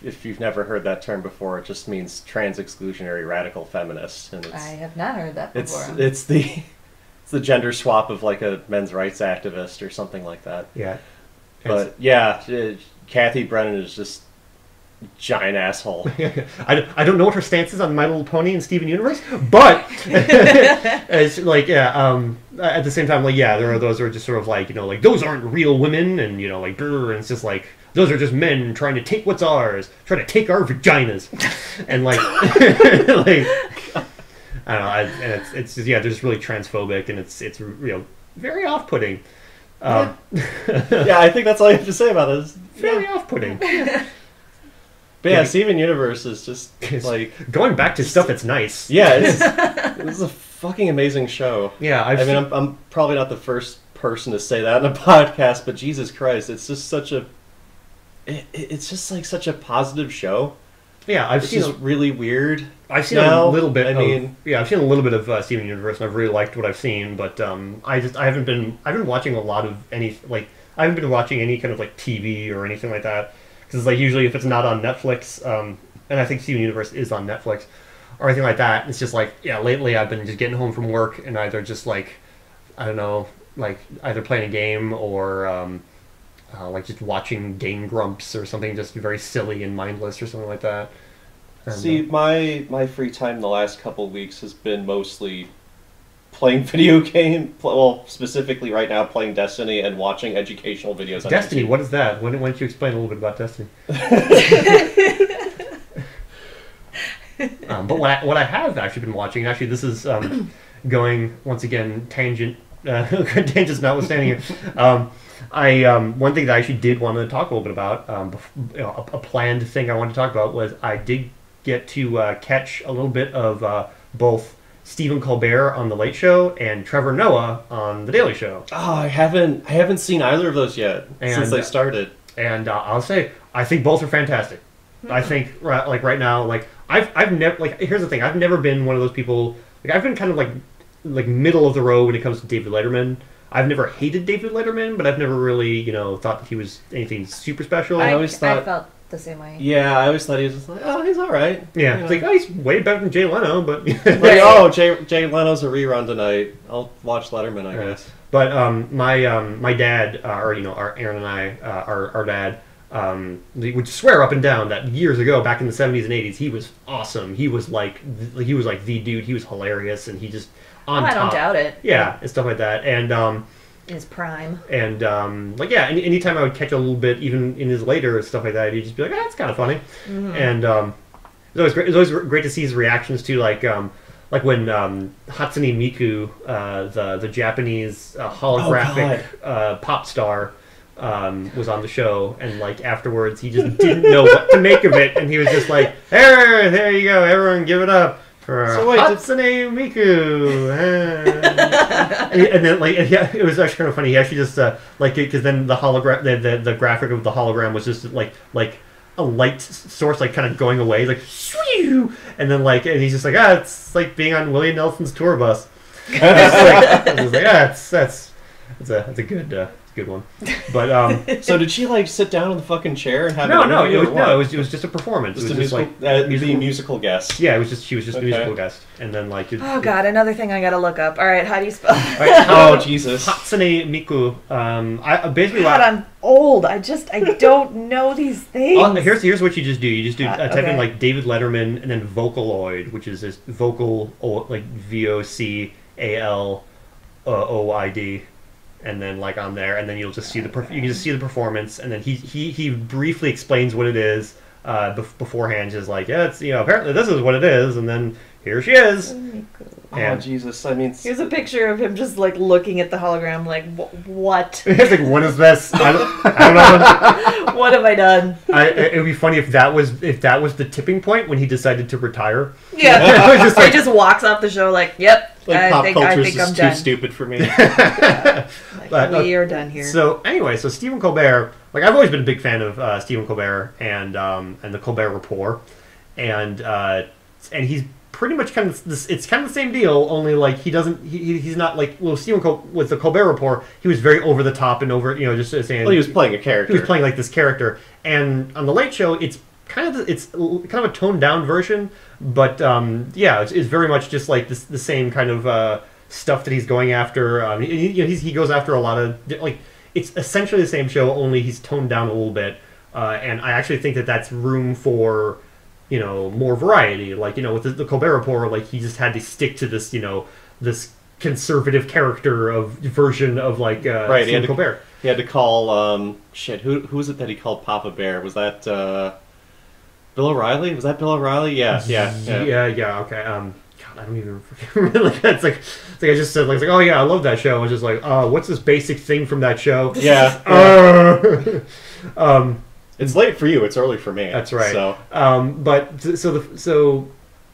If you've never heard that term before, it just means trans exclusionary radical feminist, and I have not heard that before. It's the gender swap of like a men's rights activist or something like that. Yeah. But yeah, Kathy Brennan is just a giant asshole. I don't know what her stance is on My Little Pony and Steven Universe, but it's like at the same time, like yeah, there are those who are just sort of like, you know, like those aren't real women, and you know, like brr, and it's just like those are just men trying to take what's ours, trying to take our vaginas, and like like I don't know, and it's just, yeah, they're just really transphobic, and it's you know, very off-putting. Yeah, I think that's all you have to say about this. Very off-putting. But yeah, Steven Universe is just like going back to stuff that's nice. Yeah, this is a fucking amazing show. Yeah, I mean, I'm probably not the first person to say that in a podcast, but Jesus Christ, it's just it's just like such a positive show. Yeah, I've seen just really weird. I've seen a little bit. I've seen a little bit of Steven Universe, and I've really liked what I've seen. But I've been watching a lot of I haven't been watching any kind of like TV or anything like that, because like usually if it's not on Netflix, and I think Steven Universe is on Netflix or anything like that, it's just like yeah. Lately, I've been just getting home from work and either just like I don't know, like either playing a game or like just watching Game Grumps or something just very silly and mindless or something like that. And, see, my free time the last couple of weeks has been mostly playing video game. Well, specifically right now playing Destiny and watching educational videos on Destiny, YouTube. what is that? Why don't you explain a little bit about Destiny? But what I have actually been watching, actually this is going, once again, tangents notwithstanding here, one thing that I actually did want to talk a little bit about, a planned thing I wanted to talk about was I did get to catch a little bit of both Stephen Colbert on The Late Show and Trevor Noah on The Daily Show. Oh, I haven't seen either of those yet since they started. And I'll say I think both are fantastic. I think like right now, like I've never like here's the thing, I've never been one of those people, like I've been kind of like middle of the road when it comes to David Letterman. I've never hated David Letterman, but I've never really, you know, thought that he was anything super special. I felt the same way. Yeah, I always thought he was just like, oh, he's all right. Yeah, it's like, oh, he's way better than Jay Leno, but like, oh, Jay Leno's a rerun tonight. I'll watch Letterman, I guess. But my dad, or you know, our Erin and I, our dad, would swear up and down that years ago, back in the 70s and 80s, he was awesome. He was like the dude. He was hilarious, and he just on top. I don't doubt it. Yeah, and stuff like that, and in his prime. And like yeah, anytime I would catch a little bit, even in his later stuff like that, he'd just be like, "Ah, that's kind of funny," and it was always great to see his reactions to like when Hatsune Miku, the Japanese holographic pop star, was on the show, and like afterwards he just didn't know what to make of it, and he was just like, "Hey, there you go, everyone, give it up for Hatsune Miku." and then like it was actually kind of funny. He actually just like because then the hologram, the graphic of the hologram was just like a light source like kind of going away, like shoo, and then like and he's just like it's like being on Willie Nelson's tour bus. I was like that's a good one. But so did she like sit down in the fucking chair and have it was just a performance. Just it was just musical guest. Yeah, she was just a musical guest, and then like God, another thing I gotta look up. All right, how do you spell? Right, oh Jesus, Hatsune Miku. I basically God, I'm old. I don't know these things. Here's what you just do. You just do type in like David Letterman and then Vocaloid, which is this vocal like VOCALOID. And then like on there, and then you'll just see you can just see the performance, and then he briefly explains what it is beforehand, just like it's apparently this is what it is, and then here she is. Oh, Jesus. I mean... Here's a picture of him just, like, looking at the hologram, like, what? It's like, what is this? I don't know. What have I done? It would be funny if that was the tipping point when he decided to retire. Yeah. Just he just walks off the show like, yep, like, I pop think culture's I'm just done. too stupid for me. Yeah. Like, we are done here. So anyway, so Stephen Colbert, like I've always been a big fan of Stephen Colbert and the Colbert Report, and he's pretty much kind of this. It's kind of the same deal, only like he's not like with the Colbert Report, he was very over the top and over just saying. Well, he was playing a character. He was playing like this character, and on the Late Show, it's kind of a toned down version, but it's very much just like the same kind of stuff that he's going after. He goes after a lot of like it's essentially the same show, only he's toned down a little bit, and I actually think that that's room for more variety. Like with the Colbert Report, like he just had to stick to this this conservative character version of like right. Stephen Colbert. He had to call who was it that he called Papa Bear? Was that Bill O'Reilly? Was that Bill O'Reilly? Yeah. Okay. God, I don't even remember. It's like I just said, like, oh yeah, I love that show. I was just like, what's this basic thing from that show? Yeah. It's late for you. It's early for me. That's right. So, and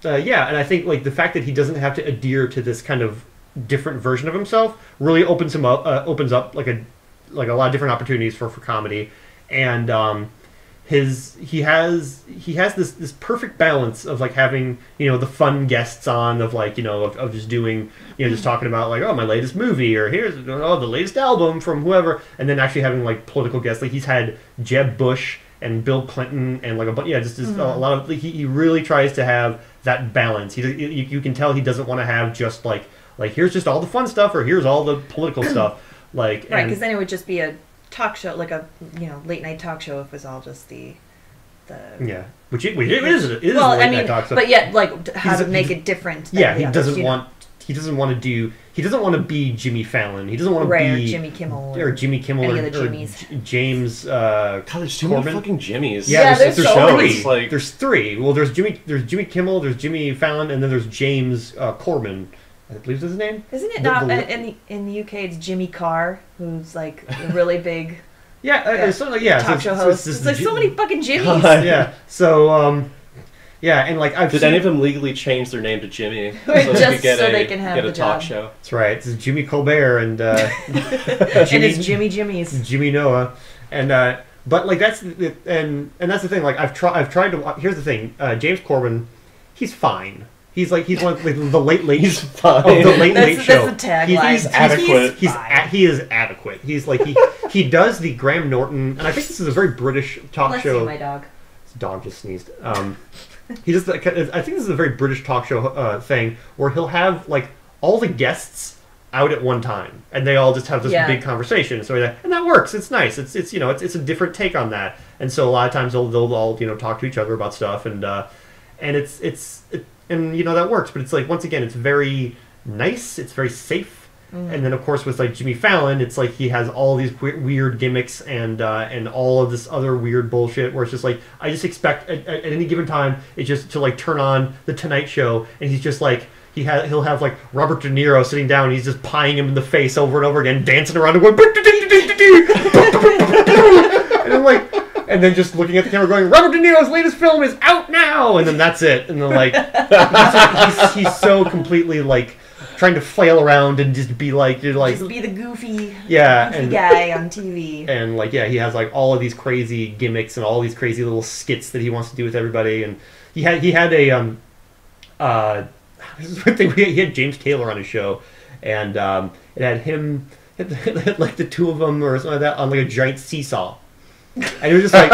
I think like the fact that he doesn't have to adhere to this kind of different version of himself really opens up like a lot of different opportunities for comedy, and he has this perfect balance of like having the fun guests on of like of just doing just talking about like my latest movie or here's the latest album from whoever, and then actually having like political guests. Like he's had Jeb Bush and Bill Clinton and like a lot of he really tries to have that balance. You can tell he doesn't want to have just like here's just all the fun stuff or here's all the political stuff like right, because then it would just be a talk show, like a late night talk show if it was all just the which it is a late night talk show. But yet like how to make it different. He doesn't want to be Jimmy Fallon. He doesn't want to be or Jimmy Kimmel or Jimmy Kimmel any of the Jimmys. James. God, there's too many fucking Jimmys. Yeah, there's so three. Like, there's three. Well, there's Jimmy Kimmel, there's Jimmy Fallon, and then there's James Corbin. I believe that's his name. Isn't it not in the UK? It's Jimmy Carr, who's like a really big talk show host. It's like so many fucking Jimmys. Yeah. So and like did any of them legally change their name to Jimmy they can have a talk show? That's right. It's Jimmy Colbert and and it's Jimmy's Jimmy Noah, and but like that's the thing. Like I've tried to. Here's the thing. James Corbin, he's fine. He's one of the late. He's fine. The late show. That's the tagline. He's adequate. He is adequate. He's like he does the Graham Norton, and I think this is a very British talk show. You, my dog. His dog just sneezed. He does. I think this is a very British talk show thing where he'll have like all the guests out at one time, and they all just have this big conversation. So and that works. It's nice. It's a different take on that. And so a lot of times they'll all talk to each other about stuff, and that works. But it's like once again, it's very nice. It's very safe. And then, of course, with like Jimmy Fallon, it's like he has all these weird gimmicks and all of this other weird bullshit. Where it's just like I just expect at any given time it's just to like turn on the Tonight Show, and he's just like he'll have like Robert De Niro sitting down, and he's just pieing him in the face over and over again, dancing around and going, and I'm like. And then just looking at the camera going, Robert De Niro's latest film is out now! And then that's it. And then like, he's so completely like, trying to flail around and just be like... Just be the goofy and, guy on TV. And like, he has like all of these crazy gimmicks and all these crazy little skits that he wants to do with everybody. And he had a, this is one thing, he had James Taylor on his show. And it had him, like the two of them or something like that on like a giant seesaw. And it was just like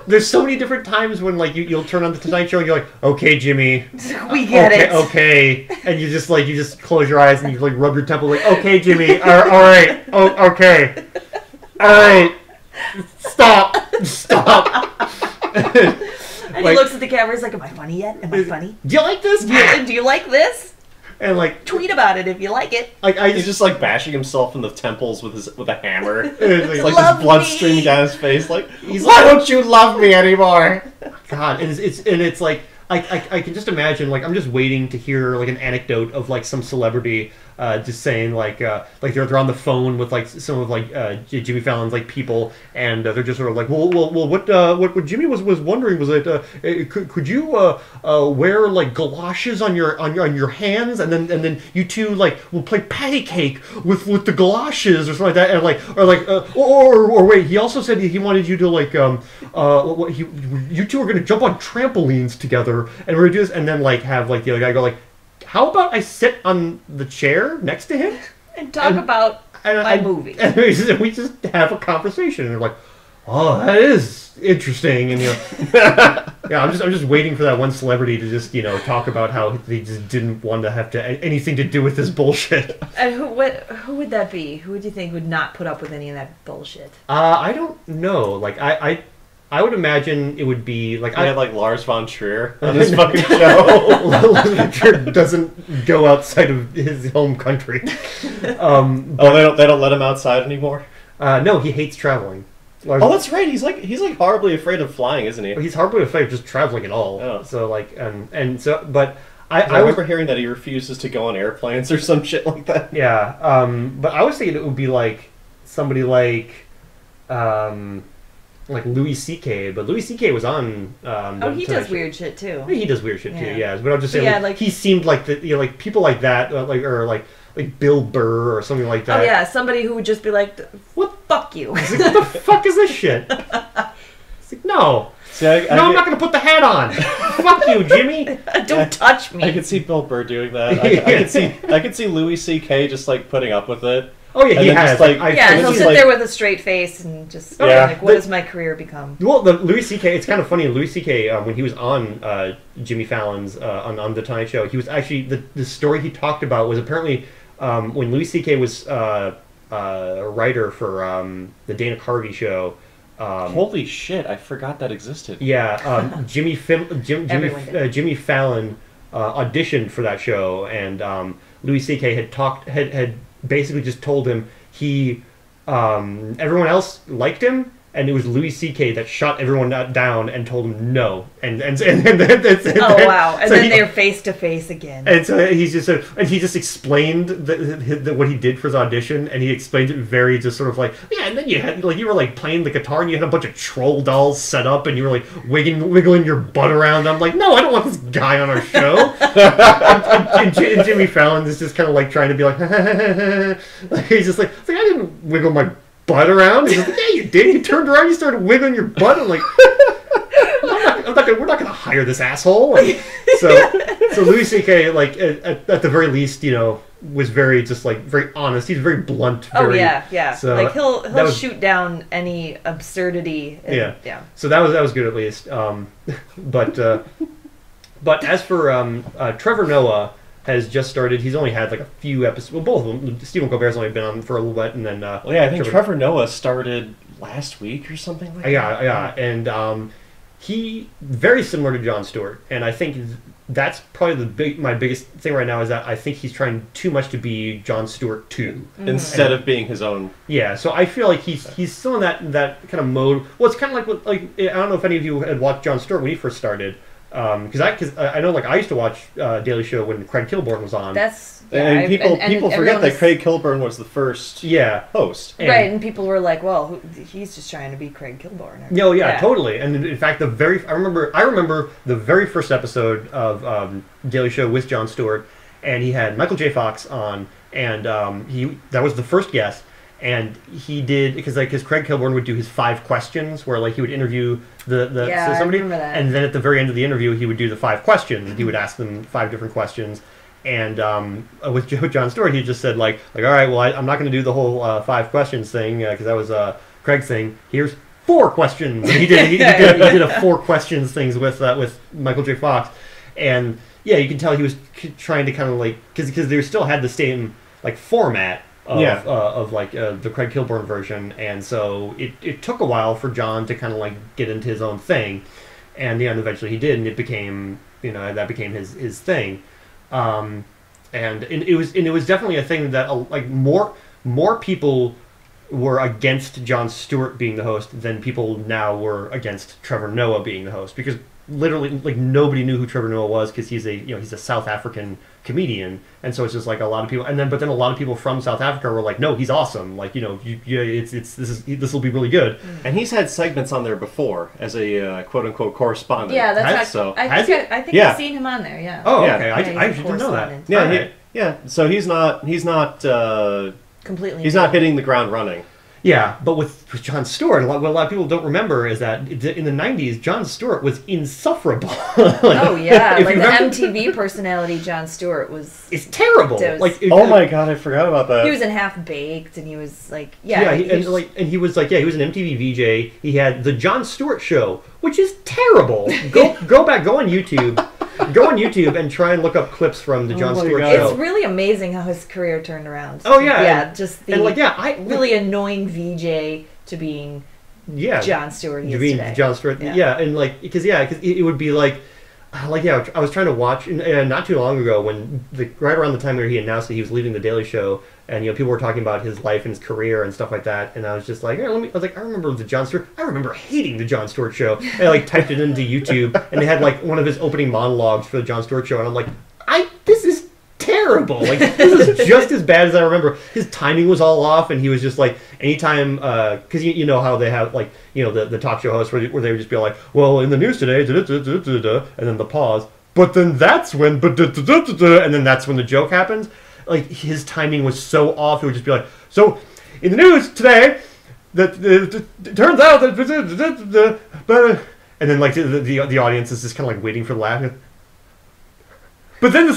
there's so many different times when like you'll turn on the Tonight Show and you're like, okay, Jimmy, we get it, okay, and you just close your eyes and you like rub your temple like, okay, Jimmy, all right, okay, all right, stop. And he looks at the camera, he's like, am I funny yet? Am I funny? Do you like this? Do you like this? And like tweet about it if you like it. Like he's just like bashing himself in the temples with a hammer. It's like there's blood streaming down his face. Like, why don't you love me anymore? God, and it's like I can just imagine, like, I'm just waiting to hear, like, an anecdote of, like, some celebrity just saying, like they're on the phone with, like, some of, like, Jimmy Fallon's, like, people, and they're just sort of like, well, what Jimmy was wondering was that could you wear, like, galoshes on your hands, and then you two, like, will play patty cake with the galoshes or something like that, and or wait, he also said he wanted you to, like, you two are going to jump on trampolines together, and we're going to do this, and then, like, have, like, the other guy go, like, how about I sit on the chair next to him and talk about my movie? And we just have a conversation, and they're like, "Oh, that is interesting." And yeah, I'm just waiting for that one celebrity to just talk about how they just didn't want to have anything to do with this bullshit. And who would that be? Who would you think would not put up with any of that bullshit? I don't know. Like I would imagine it would be like I had like Lars von Trier on this fucking show. Lars von Trier doesn't go outside of his home country. They don't let him outside anymore. No, he hates traveling. That's right. He's like horribly afraid of flying, isn't he? He's horribly afraid of just traveling at all. Oh. So like but I remember hearing that he refuses to go on airplanes or some shit like that. Yeah. But I was thinking it would be like somebody like Louis C.K., but Louis C.K. was on. He does weird shit too. He does weird shit too. Yeah, but I'm just saying, like he seemed like like people like that, like Bill Burr or something like that. Oh yeah, somebody who would just be like, "What? Fuck you!" It's like, what the fuck is this shit? It's like, no. See, I'm not going to put the hat on. Fuck you, Jimmy. Don't touch me. I could see Bill Burr doing that. I could see Louis C.K. just like putting up with it. Oh yeah, he has. He'll sit there with a straight face and just like, "What has my career become?" Well, the Louis C.K. It's kind of funny. Louis C.K. When he was on Jimmy Fallon's on the Tonight Show, he was actually the story he talked about was apparently when Louis C.K. was a writer for the Dana Carvey show. Holy shit! I forgot that existed. Yeah, Jimmy Fallon auditioned for that show, and Louis C.K. had basically just told him everyone else liked him, and it was Louis C.K. that shut everyone down and told him no, and then wow, and so then they're face to face again. And so he just explained what he did for his audition, and he explained it very just sort of like, yeah, and then you had you were like playing the guitar and you had a bunch of troll dolls set up and you were like wiggling your butt around. I'm like, no, I don't want this guy on our show. and Jimmy Fallon is just kind of like trying to be like, he's just like I didn't wiggle my butt around. He's like, yeah, you did. You turned around, you started wiggling your butt. I'm like, we're not going to hire this asshole. So Louis C.K. like at the very least, was very just like very honest. He's very blunt. Yeah. So like he'll shoot down any absurdity. Yeah. So that was good at least. But as for Trevor Noah. Has just started. He's only had like a few episodes. Well, both of them. Stephen Colbert's only been on for a little bit, and then. I think Trevor Noah started last week or something like that. Yeah, and he very similar to Jon Stewart, and I think that's probably my biggest thing right now is that I think he's trying too much to be Jon Stewart too, instead of being his own. Yeah, so I feel like he's still in that kind of mode. Well, it's kind of like I don't know if any of you had watched Jon Stewart when he first started. Because I know, like I used to watch Daily Show when Craig Kilborn was on. And people forget that Craig Kilborn was the first host. Right, and people were like, "Well, he's just trying to be Craig Kilborn." No, yeah, totally. And in fact, I remember the very first episode of Daily Show with Jon Stewart, and he had Michael J. Fox on, and that was the first guest. And he did because Craig Kilborn would do his 5 questions where like he would interview somebody, I remember that. And then at the very end of the interview he would do the 5 questions. He would ask them 5 different questions, and with Jon Stewart he just said like all right, well I'm not going to do the whole 5 questions thing because that was Craig's thing. Here's 4 questions. And he did a 4 questions things with Michael J. Fox, and yeah, you can tell he was trying to kind of like because they still had the same like format. Of the Craig Kilborn version, and so it took a while for John to kind of like get into his own thing, and eventually he did, and it became that became his thing, and it was definitely a thing that like more people were against Jon Stewart being the host than people now were against Trevor Noah being the host, because literally like nobody knew who Trevor Noah was because he's a South African comedian, and so it's just like a lot of people, but then a lot of people from South Africa were like, no, he's awesome, like this will be really good. And he's had segments on there before as a quote unquote correspondent. Yeah, that's so. I think I've seen him on there. Yeah. Oh, yeah. okay. I actually didn't know that. Yeah, yeah. So he's not completely. He's not hitting the ground running. Yeah, but with Jon Stewart, what a lot of people don't remember is that in the 90s, Jon Stewart was insufferable. Oh, yeah. Like the MTV personality Jon Stewart was... It's terrible. Oh my god, I forgot about that. He was in Half-Baked, and he was like... Yeah, he was an MTV VJ. He had The Jon Stewart Show, which is terrible. Go on YouTube. Go on YouTube and try and look up clips from the Jon Stewart Show. It's really amazing how his career turned around. Oh yeah, yeah. Just the really annoying VJ to being Jon Stewart. Jon Stewart. Yeah, and because it would be I was trying to watch not too long ago when right around the time where he announced that he was leaving the Daily Show, and people were talking about his life and his career and stuff like that, and I was just like, I remember the Jon Stewart. I remember hating the Jon Stewart Show. And I typed it into YouTube, and they had one of his opening monologues for the Jon Stewart Show, and I'm like, this is terrible. This is just as bad as I remember. His timing was all off, and he was just anytime because you know how they have the talk show hosts where they would just be like, well, in the news today, and then the pause, but then that's when, and then that's when the joke happens. His timing was so off. It would just be like, so in the news today, that it turns out that, and then the audience is just kind of waiting for the laugh. But then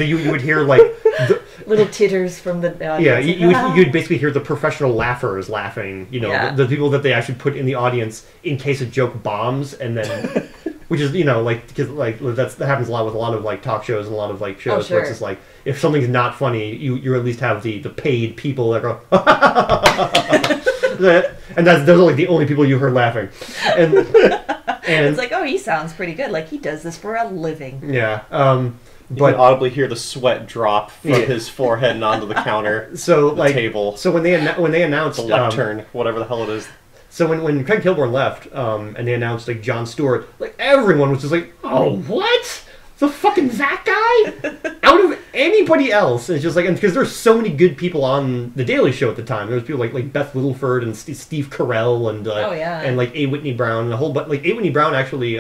you would hear little titters from the audience. Yeah, you'd basically hear the professional laughers laughing. The people that they actually put in the audience in case a joke bombs, and then. Which is, because that happens a lot with a lot of talk shows and a lot of shows where it's just if something's not funny, you at least have the paid people that go, and those are the only people you heard laughing, and it's he sounds pretty good, he does this for a living. Yeah, you can audibly hear the sweat drop from his forehead and onto the counter, the table. So when they announced the lectern, whatever the hell it is. So when Craig Kilborn left, and they announced Jon Stewart, everyone was just oh, what? The fucking that guy? Out of anybody else, it's just and because there's so many good people on the Daily Show at the time. There was people like Beth Littleford and Steve Carell and and A. Whitney Brown and a whole A. Whitney Brown actually.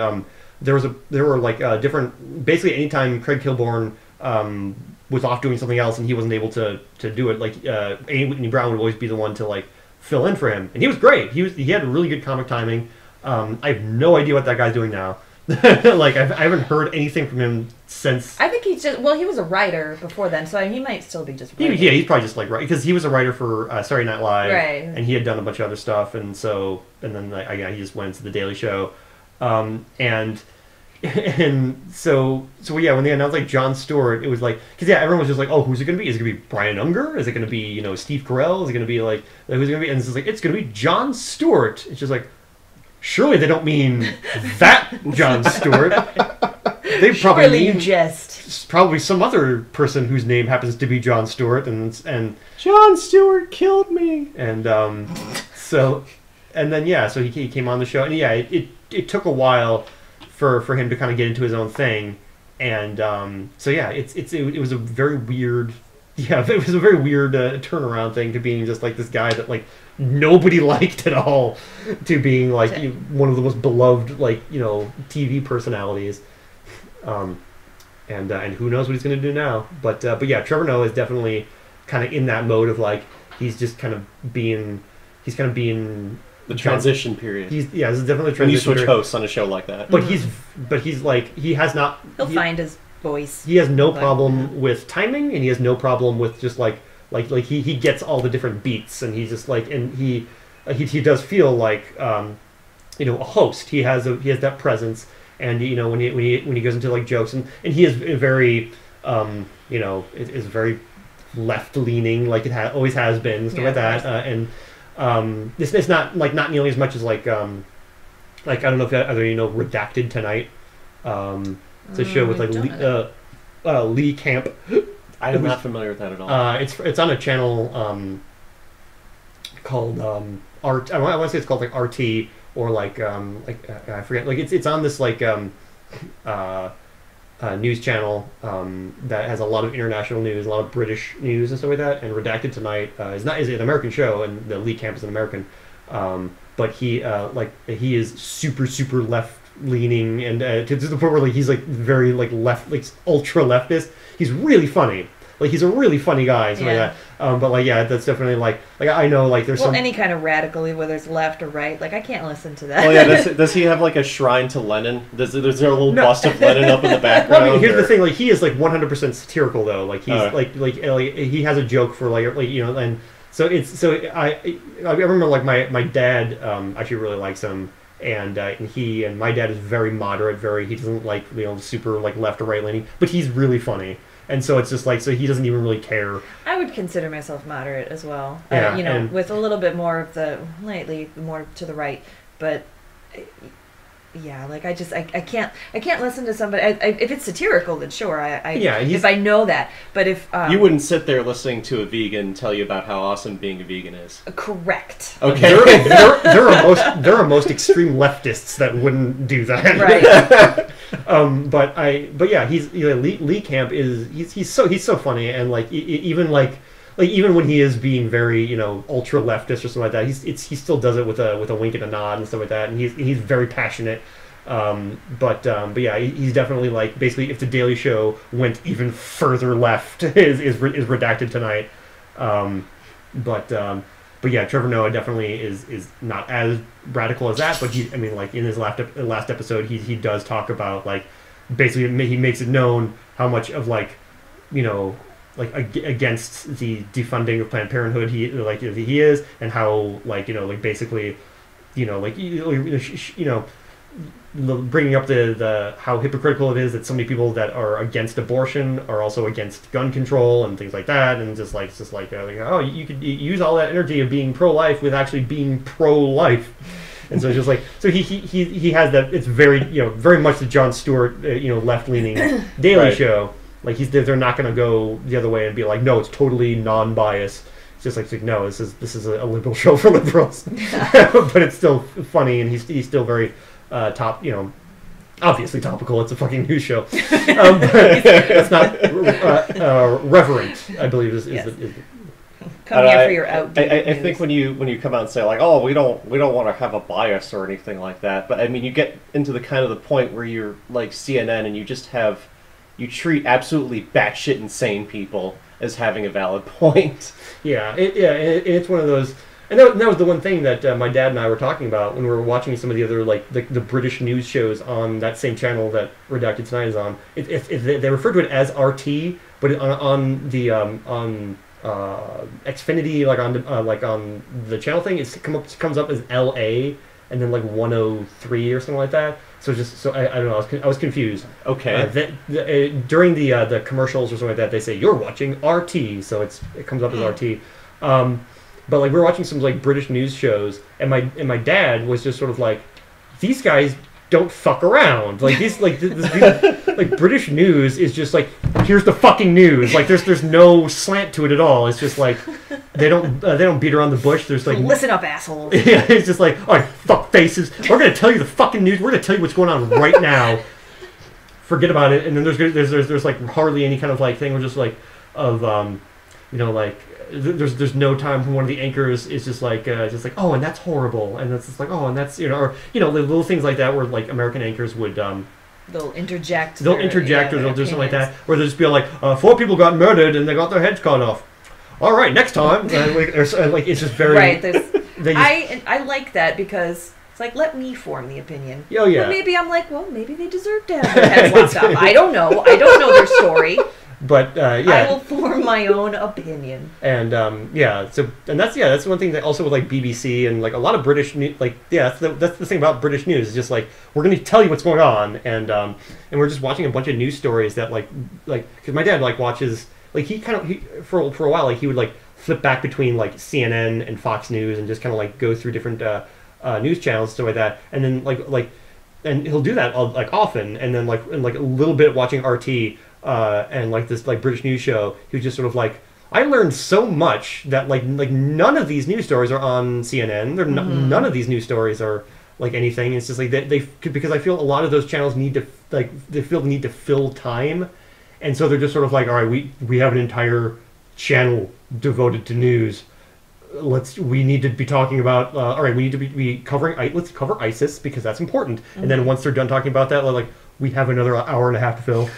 There were different. Basically, anytime Craig Kilborn was off doing something else and he wasn't able to do it, A. Whitney Brown would always be the one to fill in for him, and he was great. He had really good comic timing. I have no idea what that guy's doing now. I haven't heard anything from him since. I think he's just he was a writer before then, so he might still be just writing. Yeah, he's probably just because he was a writer for Saturday Night Live, right? And he had done a bunch of other stuff, and then he just went to the Daily Show, and so when they announced Jon Stewart, it was because everyone was just oh, who's it gonna be? Is it gonna be Brian Unger? Is it gonna be Steve Carell? Is it gonna be who's it gonna be? And it's gonna be Jon Stewart. It's just surely they don't mean that Jon Stewart. They probably mean probably some other person whose name happens to be Jon Stewart, and Jon Stewart killed me. And so he came on the show, and it took a while for him to kind of get into his own thing, and it was a very weird turnaround thing to being just this guy that nobody liked at all to being one of the most beloved TV personalities, and who knows what he's going to do now, but Trevor Noah is definitely kind of in that mode of he's kind of being the transition period. This is definitely a transition. When you switch hosts on a show like that. But he's he has not. He'll find his voice. He has no problem with timing, and he has no problem with just he gets all the different beats, and he's just and he does feel a host. He has that presence, and when he goes into jokes, and he is very is very left leaning, it always has been, and stuff like that, and. It's not not nearly as much as I don't know if Redacted Tonight. It's a show with Lee Camp. I'm not familiar with that at all. It's on a channel called art. I want to say it's called like RT or like I forget. Like it's on this like news channel that has a lot of international news, a lot of British news and stuff like that. And Redacted Tonight is an American show, and the lead camp is an American. But he is super left leaning, and to the point where like he's like very like left, like ultra leftist. He's really funny. Like he's a really funny guy and stuff like that. But like that's definitely like I know like there's some any kind of radically, whether it's left or right. Like I can't listen to that. Oh yeah, does he have like a shrine to Lenin? There's there a little bust of Lenin up in the background? Well, I mean, here's the thing: like he is like 100% satirical though. Like he's like he has a joke for like and so I remember like my dad actually really likes him. And my dad is very moderate, he doesn't like super like left or right leaning, but he's really funny, and so it's just like he doesn't even really care. I would consider myself moderate as well, yeah, with a little bit more of the more to the right, but yeah, like I can't listen to somebody. If it's satirical, then sure, if I know that. But if you wouldn't sit there listening to a vegan tell you about how awesome being a vegan is. Correct. Okay. there are most extreme leftists that wouldn't do that. Right. But yeah, he's Lee Camp is he's so funny, and like even when he is being very ultra leftist or something like that, he still does it with a wink and a nod and stuff like that, and he's very passionate. But yeah, he's definitely like basically if the Daily Show went even further left is Redacted Tonight. But yeah, Trevor Noah definitely is not as radical as that, but like in his last episode he does talk about like basically he makes it known how much of like against the defunding of Planned Parenthood he is, and how basically bringing up the how hypocritical it is that so many people that are against abortion are also against gun control and things like that, and oh, you could use all that energy of being pro-life with actually being pro-life. And so it's just he has that. It's very very much the Jon Stewart left-leaning Daily Show. Like they're not going to go the other way and be like, no, it's totally non-biased. It's just like no, this is a liberal show for liberals, but it's still funny, and he's still very obviously topical. It's a fucking news show, but it's not reverent. I believe is come here for your outdated I think when you come out and say like, oh, we don't want to have a bias or anything like that, but I mean you get into the kind of the point where you're like CNN and you treat absolutely batshit insane people as having a valid point. Yeah, it's one of those, and that was the one thing that my dad and I were talking about when we were watching some of the other like the British news shows on that same channel that Redacted Tonight is on. They refer to it as RT, but on the Xfinity, on the channel thing, it comes up as LA and then like 103 or something like that. So I don't know. I was confused. Okay. During the commercials or something like that, they say you're watching RT, so it comes up as RT. But like we were watching some like British news shows, and my dad was just sort of like, these guys don't fuck around. Like these like British news is just like, here's the fucking news. Like there's no slant to it at all. It's just like they don't beat around the bush. There's like listen up, assholes. Yeah, it's just like, all right, fuck faces. We're gonna tell you the fucking news. We're gonna tell you what's going on right now. Forget about it. And then there's like hardly any kind of like thing. We're just like there's no time when one of the anchors is just like oh, and that's horrible, and it's just like oh, and that's or little things like that where like American anchors would they'll interject or they'll do something like that, or they'll just be like 4 people got murdered and they got their heads cut off. All right, next time. Like it's just very right. I like that because it's like, let me form the opinion. Oh yeah. But maybe I'm like, well, maybe they deserve to have their heads lopped off. I don't know their story. But yeah, I will form my own opinion. And that's one thing that also with like BBC and like a lot of British news, that's the thing about British news. It's just like we're going to tell you what's going on, and we're just watching a bunch of news stories that like because my dad like watches like he for a while like he would like flip back between like CNN and Fox News and just kind of like go through different news channels stuff like that, and then like and he'll do that like often, and then like a little bit watching RT. And like this like British news show, he was just sort of like, I learned so much that like none of these news stories are on CNN. None of these news stories are like anything. It's just like they because I feel a lot of those channels need to they feel the need to fill time, and so they're just sort of like, all right, we have an entire channel devoted to news. We need to be talking about all right, we need to be covering, let's cover ISIS because that's important. And then once they're done talking about that, like, we have another hour and a half to fill.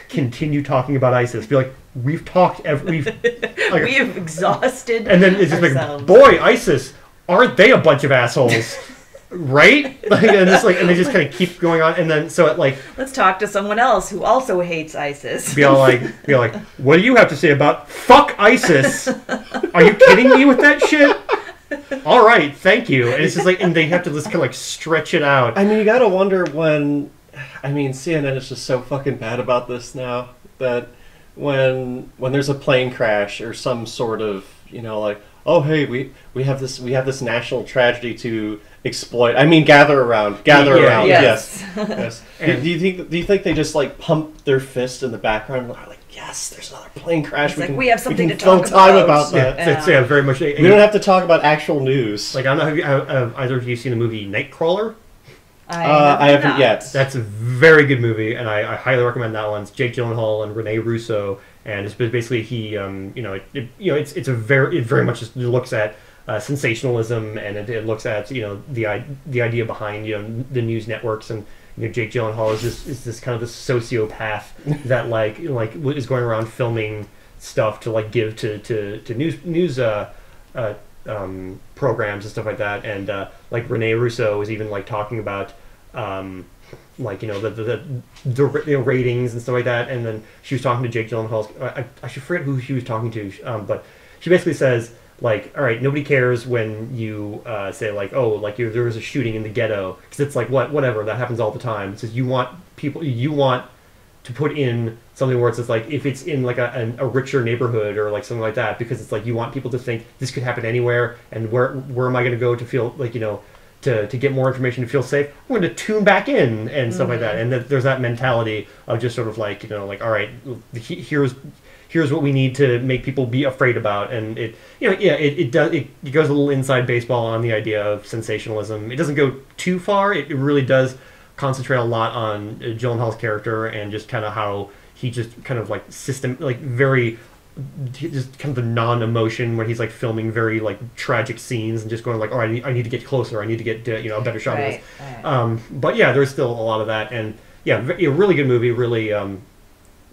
Continue talking about ISIS. Be like, we've talked we have exhausted and then it's just ourselves. like, boy, ISIS, aren't they a bunch of assholes? Right? Like, and they just kind of keep going on, and then so it like, let's talk to someone else who also hates ISIS. be like, what do you have to say about fuck ISIS? Are you kidding me with that shit? All right, thank you. And it's just like, and they have to just kind of like stretch it out. I mean, you gotta wonder when. I mean, CNN is just so fucking bad about this now that when there's a plane crash or some sort of, like, oh hey, we have this national tragedy to exploit. I mean, gather around. Yes. Do you think they just like pump their fist in the background and are like, yes, there's another plane crash. We have something to talk about that. Yeah, very much. We don't have to talk about actual news. Like, I don't know, have either of you seen the movie Nightcrawler? I haven't yet. That's a very good movie, and I highly recommend that one. It's Jake Gyllenhaal and Rene Russo, and it's basically he, it very much just looks at sensationalism, and it looks at the idea behind the news networks, and Jake Gyllenhaal is this kind of this sociopath that like is going around filming stuff to like give to news programs and stuff like that, and like Rene Russo is even like talking about the ratings and stuff like that, and then she was talking to Jake Gyllenhaal. I should forget who she was talking to, but she basically says like, all right, nobody cares when you say like, oh, like there was a shooting in the ghetto, because it's like whatever, that happens all the time. It says you want to put in something where it's just like, if it's in like a richer neighborhood or like something like that, because it's like you want people to think this could happen anywhere, and where am I going to go to feel like to get more information to feel safe? I'm going to tune back in and stuff like that. And there's that mentality of just sort of like like, all right, here's what we need to make people be afraid about, and it goes a little inside baseball on the idea of sensationalism. It doesn't go too far. It really does concentrate a lot on Gyllenhaal's character and just kind of how he just kind of like very just kind of the non-emotion when he's like filming very like tragic scenes and just going like, oh, I need to get closer, I need to get a better shot of this. Right. But yeah, there's still a lot of that, and yeah, a really good movie, really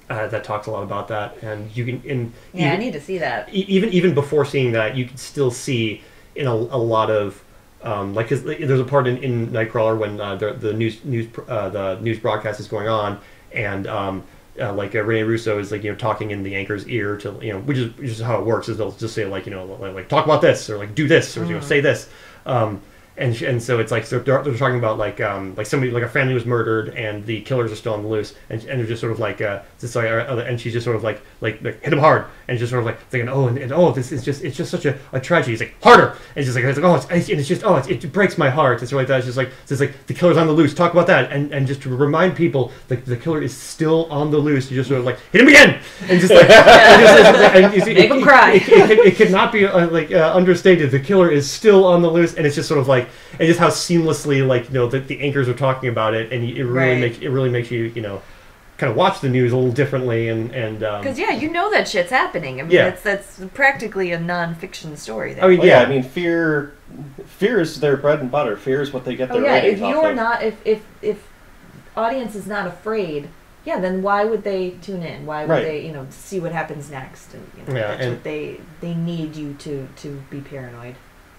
that talks a lot about that, and you can I need to see that. Even before seeing that, you can still see in a lot of cause there's a part in Nightcrawler when the news broadcast is going on, and like Rene Russo is like talking in the anchor's ear to which is how it works, is they'll just say like like talk about this, or like do this, or say this, and so it's like they're talking about like somebody, like a family was murdered and the killers are still on the loose, and they're just sort of like and she's just sort of like hit him hard, and just sort of like thinking this is just, it's just such a tragedy. He's like, harder, and it's just like it breaks my heart. It's like that. It's just like the killer's on the loose. Talk about that, and just to remind people like the killer is still on the loose. You just sort of like hit him again, and just like make him cry. It could not be understated. The killer is still on the loose, and it's just sort of like, and just how seamlessly the anchors are talking about it, and it really makes you kind of watch the news a little differently, and because that shit's happening. I mean, that's practically a non-fiction story. There. I mean, I mean, fear is their bread and butter. Fear is what they get their ratings off of. If audience is not afraid, then why would they tune in? Why would they see what happens next? And that's what they need you to be paranoid.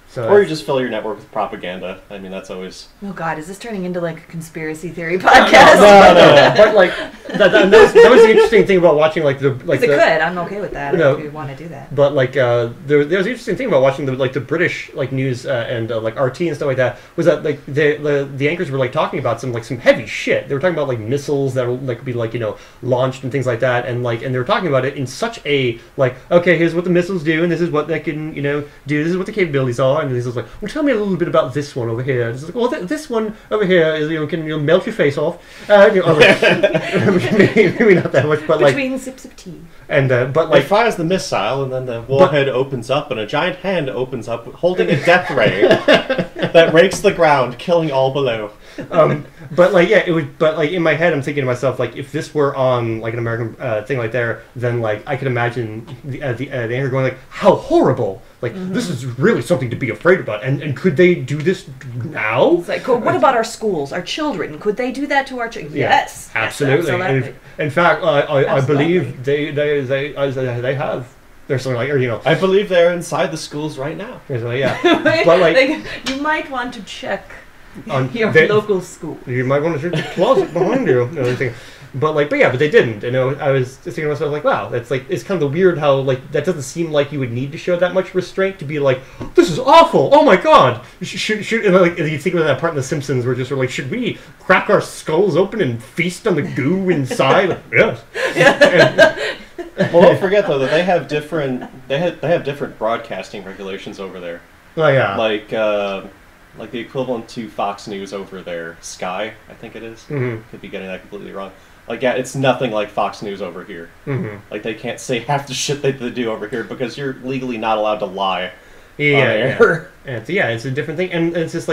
So or you just fill your network with propaganda. I mean, that's always... Oh, God, is this turning into, like, a conspiracy theory podcast? No. But, like, that was the interesting thing about watching, like, the... Like, it could. I'm okay with that if you want to do that. But, like, there was an interesting thing about watching, the British, like, news and, like, RT and stuff like that, was that, like, the anchors were, like, talking about some heavy shit. They were talking about, like, missiles that could be, like, launched and things like that, and they were talking about it in such a, like, okay, here's what the missiles do, and this is what they can, do, this is what the capabilities are, mind. And he's just like, well, tell me a little bit about this one over here. And it's like, well, this one over here is, can melt your face off. Maybe not that much, but between sips of tea. And but it fires the missile, and then the warhead opens up, and a giant hand opens up, holding a death ray that rakes the ground, killing all below. But it was. But in my head, I'm thinking to myself, if this were on an American thing there, then I could imagine the anchor going how horrible! This is really something to be afraid about. And could they do this now? It's what about our schools, our children? Could they do that to our children? Yes, absolutely. Yes, in fact, I believe they have. There's something I believe they're inside the schools right now. But you might want to check on your local school. You might want to check the closet behind you. But they didn't. I was just thinking to myself, wow, that's it's kind of weird how that doesn't seem like you would need to show that much restraint to be this is awful. Oh my god. Should and you think about that part in The Simpsons where just should we crack our skulls open and feast on the goo inside? Yes. Well, don't forget though that they have different broadcasting regulations over there. Oh yeah. Like the equivalent to Fox News over there, Sky, I think it is. Mm-hmm. Could be getting that completely wrong. It's nothing like Fox News over here. Mm-hmm. They can't say half the shit they do over here because you're legally not allowed to lie. Yeah. It's a different thing, and it's just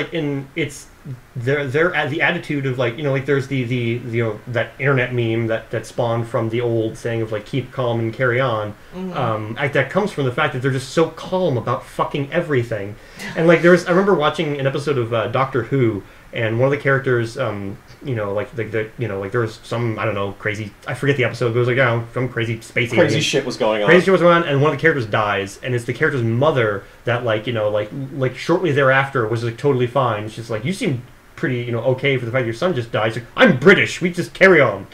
they're the attitude of there's the that internet meme that spawned from the old saying of keep calm and carry on. Mm-hmm. That comes from the fact that they're just so calm about fucking everything. And I remember watching an episode of Doctor Who, and one of the characters there was some, I don't know, crazy, I forget the episode, but it was some crazy space alien. Crazy shit was going on. Crazy shit was going on, and one of the characters dies, and it's the character's mother that shortly thereafter was totally fine. She's you seem pretty okay for the fact your son just died. She's I'm British, we just carry on.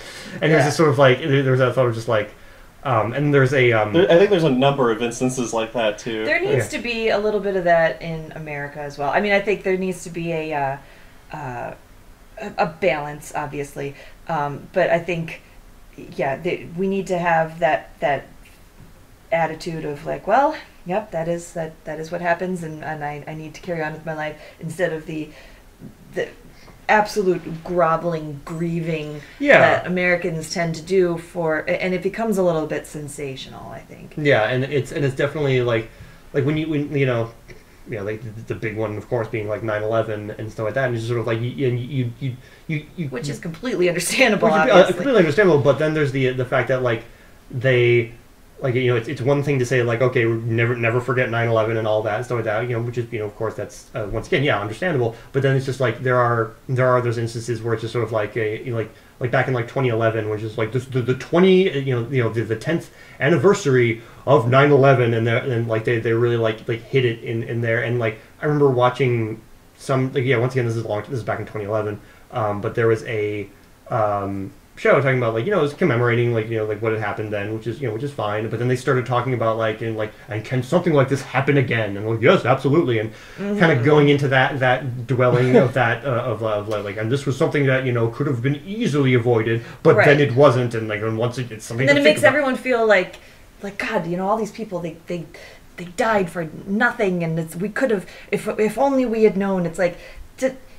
And it was just sort of there was that thought of just and there's a I think there's a number of instances like that too. There needs to be a little bit of that in America as well. I mean, I think there needs to be a balance, obviously, but I think, we need to have that attitude of well, yep, that is what happens, and I need to carry on with my life instead of the absolute groveling, grieving that Americans tend to do and it becomes a little bit sensational, I think. Yeah, and it's definitely when the big one, of course, being 9/11 and stuff like that, and it's sort of you which is completely understandable, obviously. Completely understandable, but then there's the fact that they it's one thing to say okay, never forget 9/11 and all that and stuff like that, which is of course that's once again understandable, but then it's just there are those instances where it's just sort of back in 2011, which is the the 10th anniversary of 9/11, and they really hit it in there, and I remember watching some once again this is back in 2011, but there was a show talking about it was commemorating what had happened then, which is fine, but then they started talking about and can something like this happen again, and yes, absolutely, and kind of going into that dwelling of that and this was something that could have been easily avoided, but then it wasn't, and and once it's something, and then it makes everyone feel like God, all these people they died for nothing, and we could have, if only we had known. It's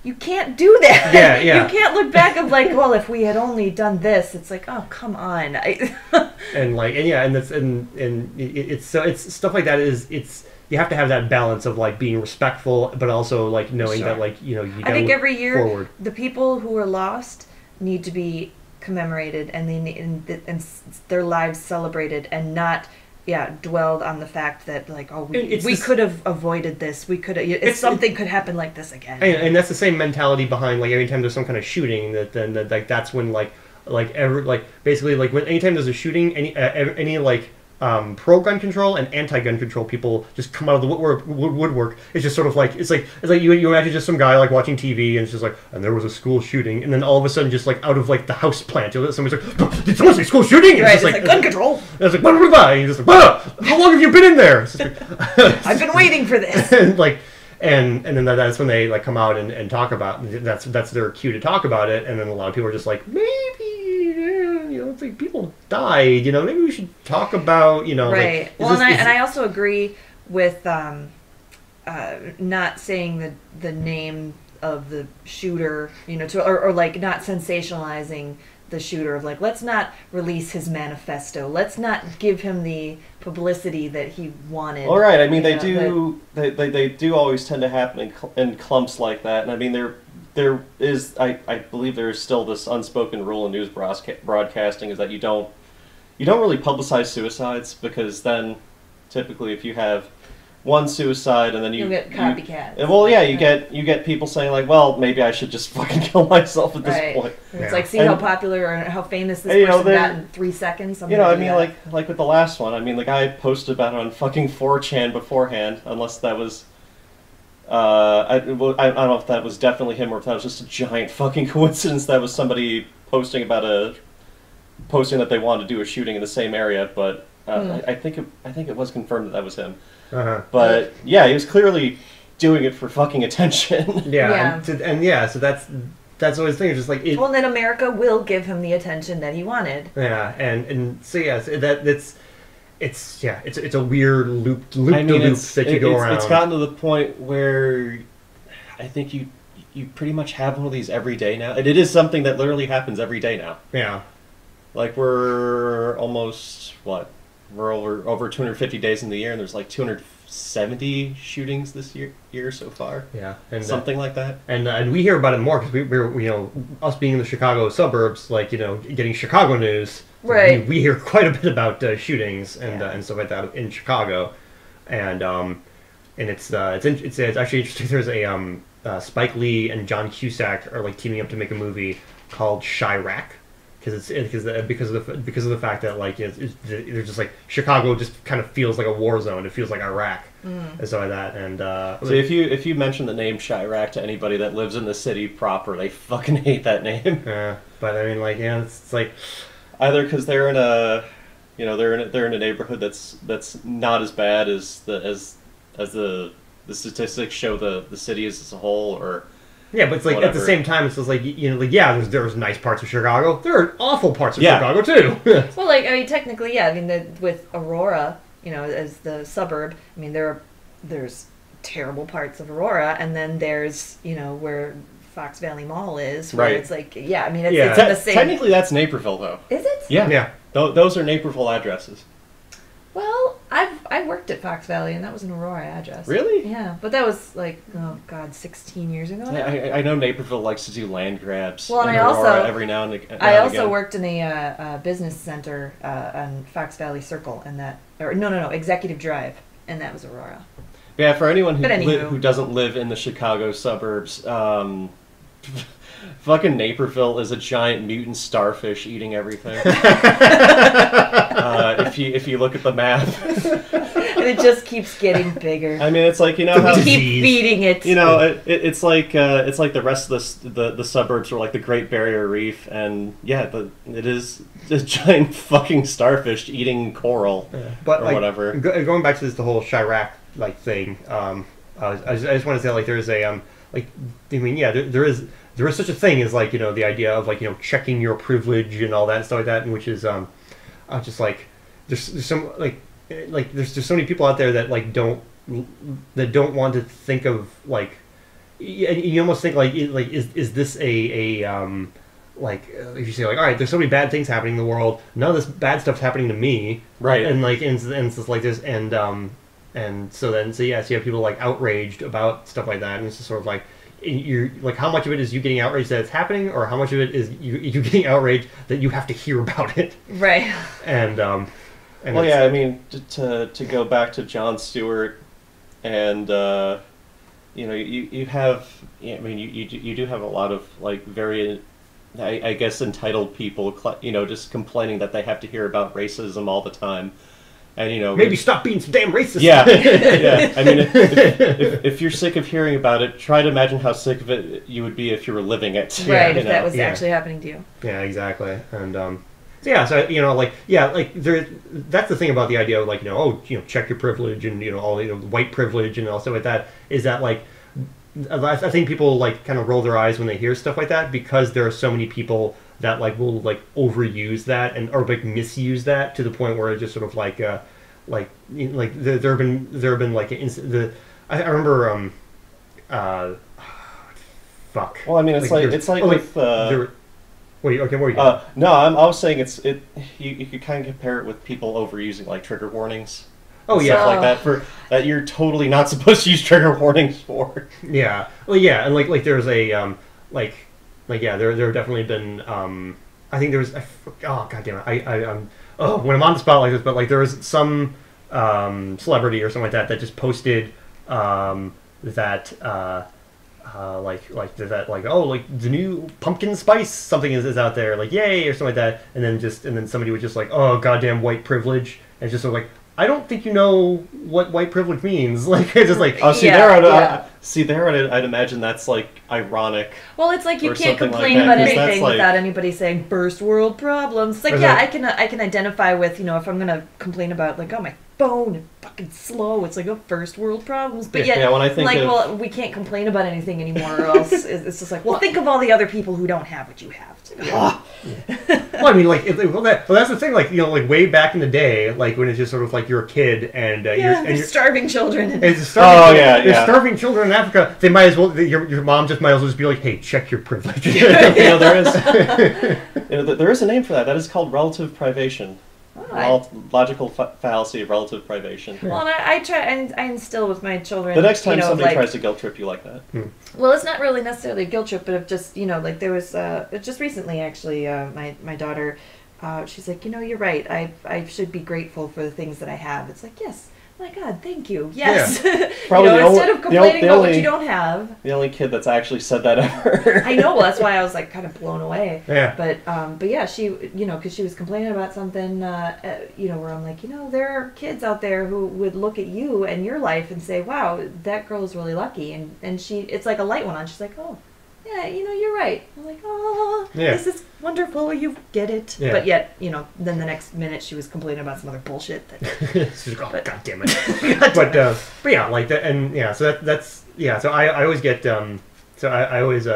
you can't do that. Yeah. You can't look back of well, if we had only done this. It's oh, come on. It's stuff like that. You have to have that balance of like being respectful, but also like knowing that like you I think every year forward. The people who are lost need to be commemorated and and their lives celebrated, and not dwelled on the fact that like we could have avoided this. We could have, something could happen like this again. And that's the same mentality behind like anytime there's some kind of shooting that like that's when basically like when anytime there's a shooting, any like pro gun control and anti gun control people just come out of the woodwork. It's just sort of like it's like you imagine just some guy like watching TV and it's just like, and there was a school shooting, and then all of a sudden just like out of like the house plant, somebody's like, did someone say school shooting? And right, it's like gun control. And it's like blah, blah, blah. And you're just like, how long have you been in there? It's just like, I've been waiting for this. and like. And then that's when they like come out and talk about that's their cue to talk about it, and then a lot of people are just like, maybe it's like people died, maybe we should talk about right. Like, well, and I also agree with not saying the name of the shooter, or like not sensationalizing the shooter, of like, let's not release his manifesto, let's not give him the publicity that he wanted. All right, I mean they do always tend to happen in clumps like that, and I mean there is I believe there is still this unspoken rule in news broadcasting is that you don't really publicize suicides, because then typically if you have one suicide and then you'll get copycats. You get people saying like, well, maybe I should just fucking kill myself at this point. It's like, see how popular or how famous this person got in 3 seconds. I mean, like with the last one, I mean, the guy posted about it on fucking 4chan beforehand, unless that was, I don't know if that was definitely him or if that was just a giant fucking coincidence that was somebody posting that they wanted to do a shooting in the same area, but I think it was confirmed that was him. But yeah, he was clearly doing it for fucking attention. So that's always the thing. It's just like well, then America will give him the attention that he wanted. Yeah, and so it's a weird loop that you go around. It's gotten to the point where I think you pretty much have one of these every day now, and it is something that literally happens every day now. Yeah, like we're almost We're over 250 days in the year, and there's like 270 shootings this year so far. Yeah, and something like that. And we hear about it more because we're us being in the Chicago suburbs, like getting Chicago news. Right. We hear quite a bit about shootings and stuff like that in Chicago, and it's actually interesting. There's a Spike Lee and John Cusack are like teaming up to make a movie called Chirac. Because of the fact that like they're just like Chicago just kind of feels like a war zone. It feels like Iraq and stuff like that. And so if you mention the name Chirac to anybody that lives in the city proper, they fucking hate that name. Yeah, but I mean, like, it's like either because they're in a they're in a neighborhood that's not as bad as the statistics show the city as a whole, or. Yeah, but it's like at the same time, it's just like there's nice parts of Chicago. There are awful parts of Chicago too. Well, like, I mean, technically, yeah. I mean, with Aurora, as the suburb, I mean, there's terrible parts of Aurora, and then there's where Fox Valley Mall is, where it's like, I mean, it's in the same. Technically, that's Naperville, though. Is it? Yeah. Those are Naperville addresses. Well, I worked at Fox Valley, and that was an Aurora address. Really? Yeah, but that was like 16 years ago. I know Naperville likes to do land grabs. Well, and I also every now and again. I also worked in a business center on Fox Valley Circle, and Executive Drive, and that was Aurora. Yeah, for anyone who doesn't live in the Chicago suburbs, fucking Naperville is a giant mutant starfish eating everything. If you look at the map, and it just keeps getting bigger. I mean, it's like how keep feeding it. It's like the rest of the suburbs are like the Great Barrier Reef, and it is a giant fucking starfish eating coral, or whatever. Going back to the whole Chirac thing, I just want to say there's a there is such a thing as the idea of checking your privilege and all that and stuff like that, and which is just like there's some there's so many people out there that don't want to think of you almost think is this a if you say all right, there's so many bad things happening in the world, none of this bad stuff's happening to me, right? And it's just like this, and so you have people outraged about stuff like that, and it's just sort of you're how much of it is you getting outraged that it's happening, or how much of it is you getting outraged that you have to hear about it, right? And I mean, to go back to Jon Stewart, and you have, you do have a lot of very, I guess, entitled people, just complaining that they have to hear about racism all the time. And maybe stop being so damn racist. Yeah, yeah. I mean, if you're sick of hearing about it, try to imagine how sick of it you would be if you were living it. Right, if that was actually happening to you. Yeah, exactly. And that's the thing about the idea of check your privilege and all white privilege and all stuff like that, is that I think people kind of roll their eyes when they hear stuff like that, because there are so many people that will overuse that or misuse that to the point where it just sort of there have been I remember fuck. Well, I mean, it's like with. Wait, okay, what are you doing? No, I was saying you could kind of compare it with people overusing like trigger warnings. Oh yeah, stuff like that that you're totally not supposed to use trigger warnings for. Yeah, well, yeah, and like there's a there have definitely been I think there was oh god damn it when I'm on the spot like this, but like there was some celebrity or something like that just posted the new pumpkin spice something is out there, like yay or something like that, and then somebody was just like, oh goddamn white privilege, and it's just sort of like, I don't think you know what white privilege means. Like it's just like, oh, there I'd imagine that's like ironic. Well, it's like you can't complain about anything without anybody saying first world problems. It's like, yeah, I can identify with, if I'm gonna complain about like, oh, my phone is fucking slow, it's like a first world problems. But yet, when I think well, we can't complain about anything anymore, or else it's just like, well, think of all the other people who don't have what you have. Well, I mean, like, that's the thing. Like, like way back in the day, like when it's just sort of like you're a kid and you're starving children. There's starving children in Africa. They might as well. Your mom just might as well just be like, hey, check your privilege. There is a name for that. That is called relative privation. Logical fallacy of relative privation. Well, and I try and I instill with my children. The next time somebody tries to guilt trip you like that. Well, it's not really necessarily a guilt trip, but just like there was just recently actually my daughter, she's like, you're right. I should be grateful for the things that I have. It's like, yes. My God, thank you. Yes. Yeah. Probably instead of complaining about what you don't have. The only kid that's actually said that ever. I know. Well, that's why I was like kind of blown away. Yeah. But yeah, she, because she was complaining about something, where I'm like, there are kids out there who would look at you and your life and say, wow, that girl is really lucky. And it's like a light went on. She's like, oh, yeah, you're right. I'm like, oh, this is wonderful. You get it. Yeah. But yet, then the next minute she was complaining about some other bullshit. She's like, oh, God damn it. But yeah, like that, and yeah, so that's yeah. So I always get I always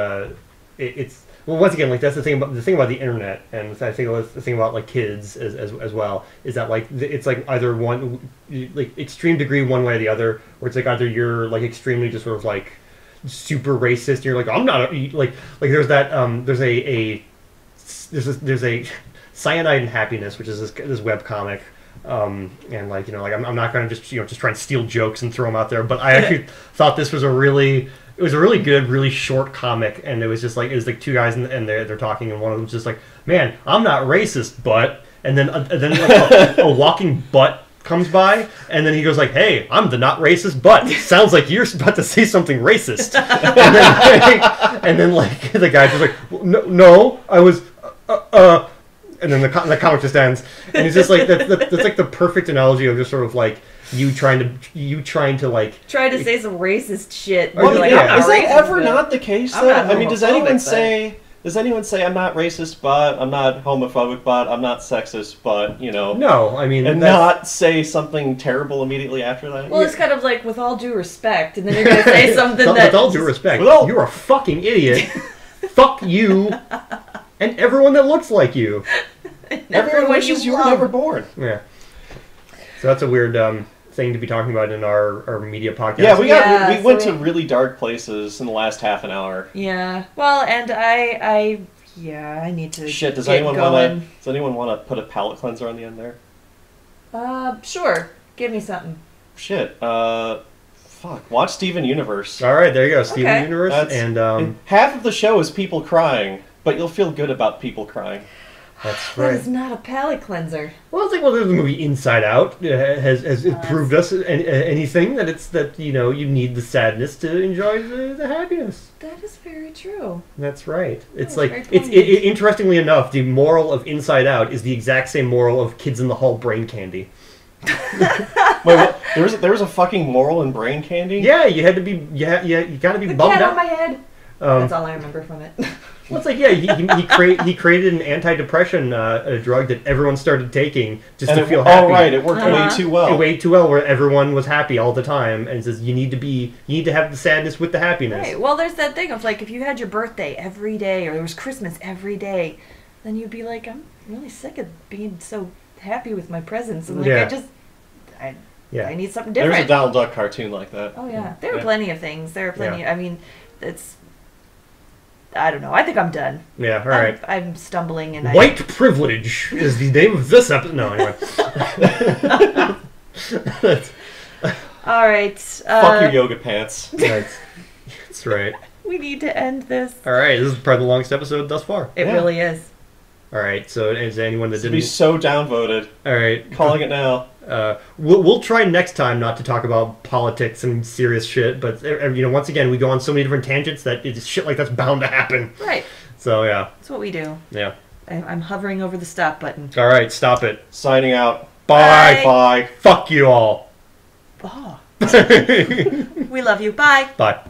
it's well, once again, like that's the thing about the internet, and I think the thing about like kids as well is that like it's like either one like extreme degree one way or the other, or it's like either you're like extremely just sort of like super racist and you're like, I'm not like there's that there's a Cyanide and Happiness, which is this web comic, and like I'm not gonna just try and steal jokes and throw them out there, but I actually thought this was a really good, really short comic, and it was like two guys and they're talking, and one of them's just like, man, I'm not racist, but, and then like a walking butt comes by, and then he goes like, hey, I'm the not racist butt. Sounds like you're about to say something racist. and then like the guy's just like, no, I was and then the comic just ends, and it's just like that's like the perfect analogy of just sort of like you trying to like try to say some racist shit. Well, like, is that ever not the case though? I mean, does anyone say I'm not racist, but I'm not homophobic, but I'm not sexist, but No, I mean, and not say something terrible immediately after that. Well, it's kind of like with all due respect, and then you're gonna say something that. With all due respect, you're a fucking idiot. Fuck you, and everyone that looks like you. Everyone wishes you were never born. Yeah. So that's a weird thing to be talking about in our media podcast. Yeah, we went to really dark places in the last half an hour. Yeah. Well, and I need to. Shit. Does anyone want to put a palate cleanser on the end there? Sure. Give me something. Shit. Fuck. Watch Steven Universe. All right, there you go, Steven Universe, and half of the show is people crying, but you'll feel good about people crying. That's right. That is not a palate cleanser. Well, it's like, there's the movie Inside Out has proved us anything that you need the sadness to enjoy the happiness. That is very true. That's right. It's like interestingly enough, the moral of Inside Out is the exact same moral of Kids in the Hall brain candy. Wait, what? There was a fucking moral in brain candy? Yeah, you had to be. You got to be bummed out. The cat on my head. That's all I remember from it. Well, it's like, he created an anti-depression drug that everyone started taking just to feel happy. Oh, right, it worked way too well. Way too well, where everyone was happy all the time, and it says you need to have the sadness with the happiness. Right. Well, there's that thing of like, if you had your birthday every day, or there was Christmas every day, then you'd be like, I'm really sick of being so happy with my presents, and like Yeah. I need something There was different. a Donald Duck cartoon like that. Oh yeah, there are Yeah. plenty of things. There are plenty. I mean, it's. I don't know. I think I'm done. Yeah. All right. I'm stumbling and White privilege is the name of this episode. No, anyway. All right. Fuck your yoga pants. That's right. We need to end this. All right. This is probably the longest episode thus far. It really is. All right. So is anyone that This will didn't? be so downvoted. All right. Calling it now. We'll try next time not to talk about politics and serious shit, but once again, we go on so many different tangents that it's shit like that's bound to happen. Right. So yeah. That's what we do. Yeah. I'm hovering over the stop button. All right. Stop it. Signing out. Bye. Bye. Fuck you all. Oh. We love you. Bye. Bye.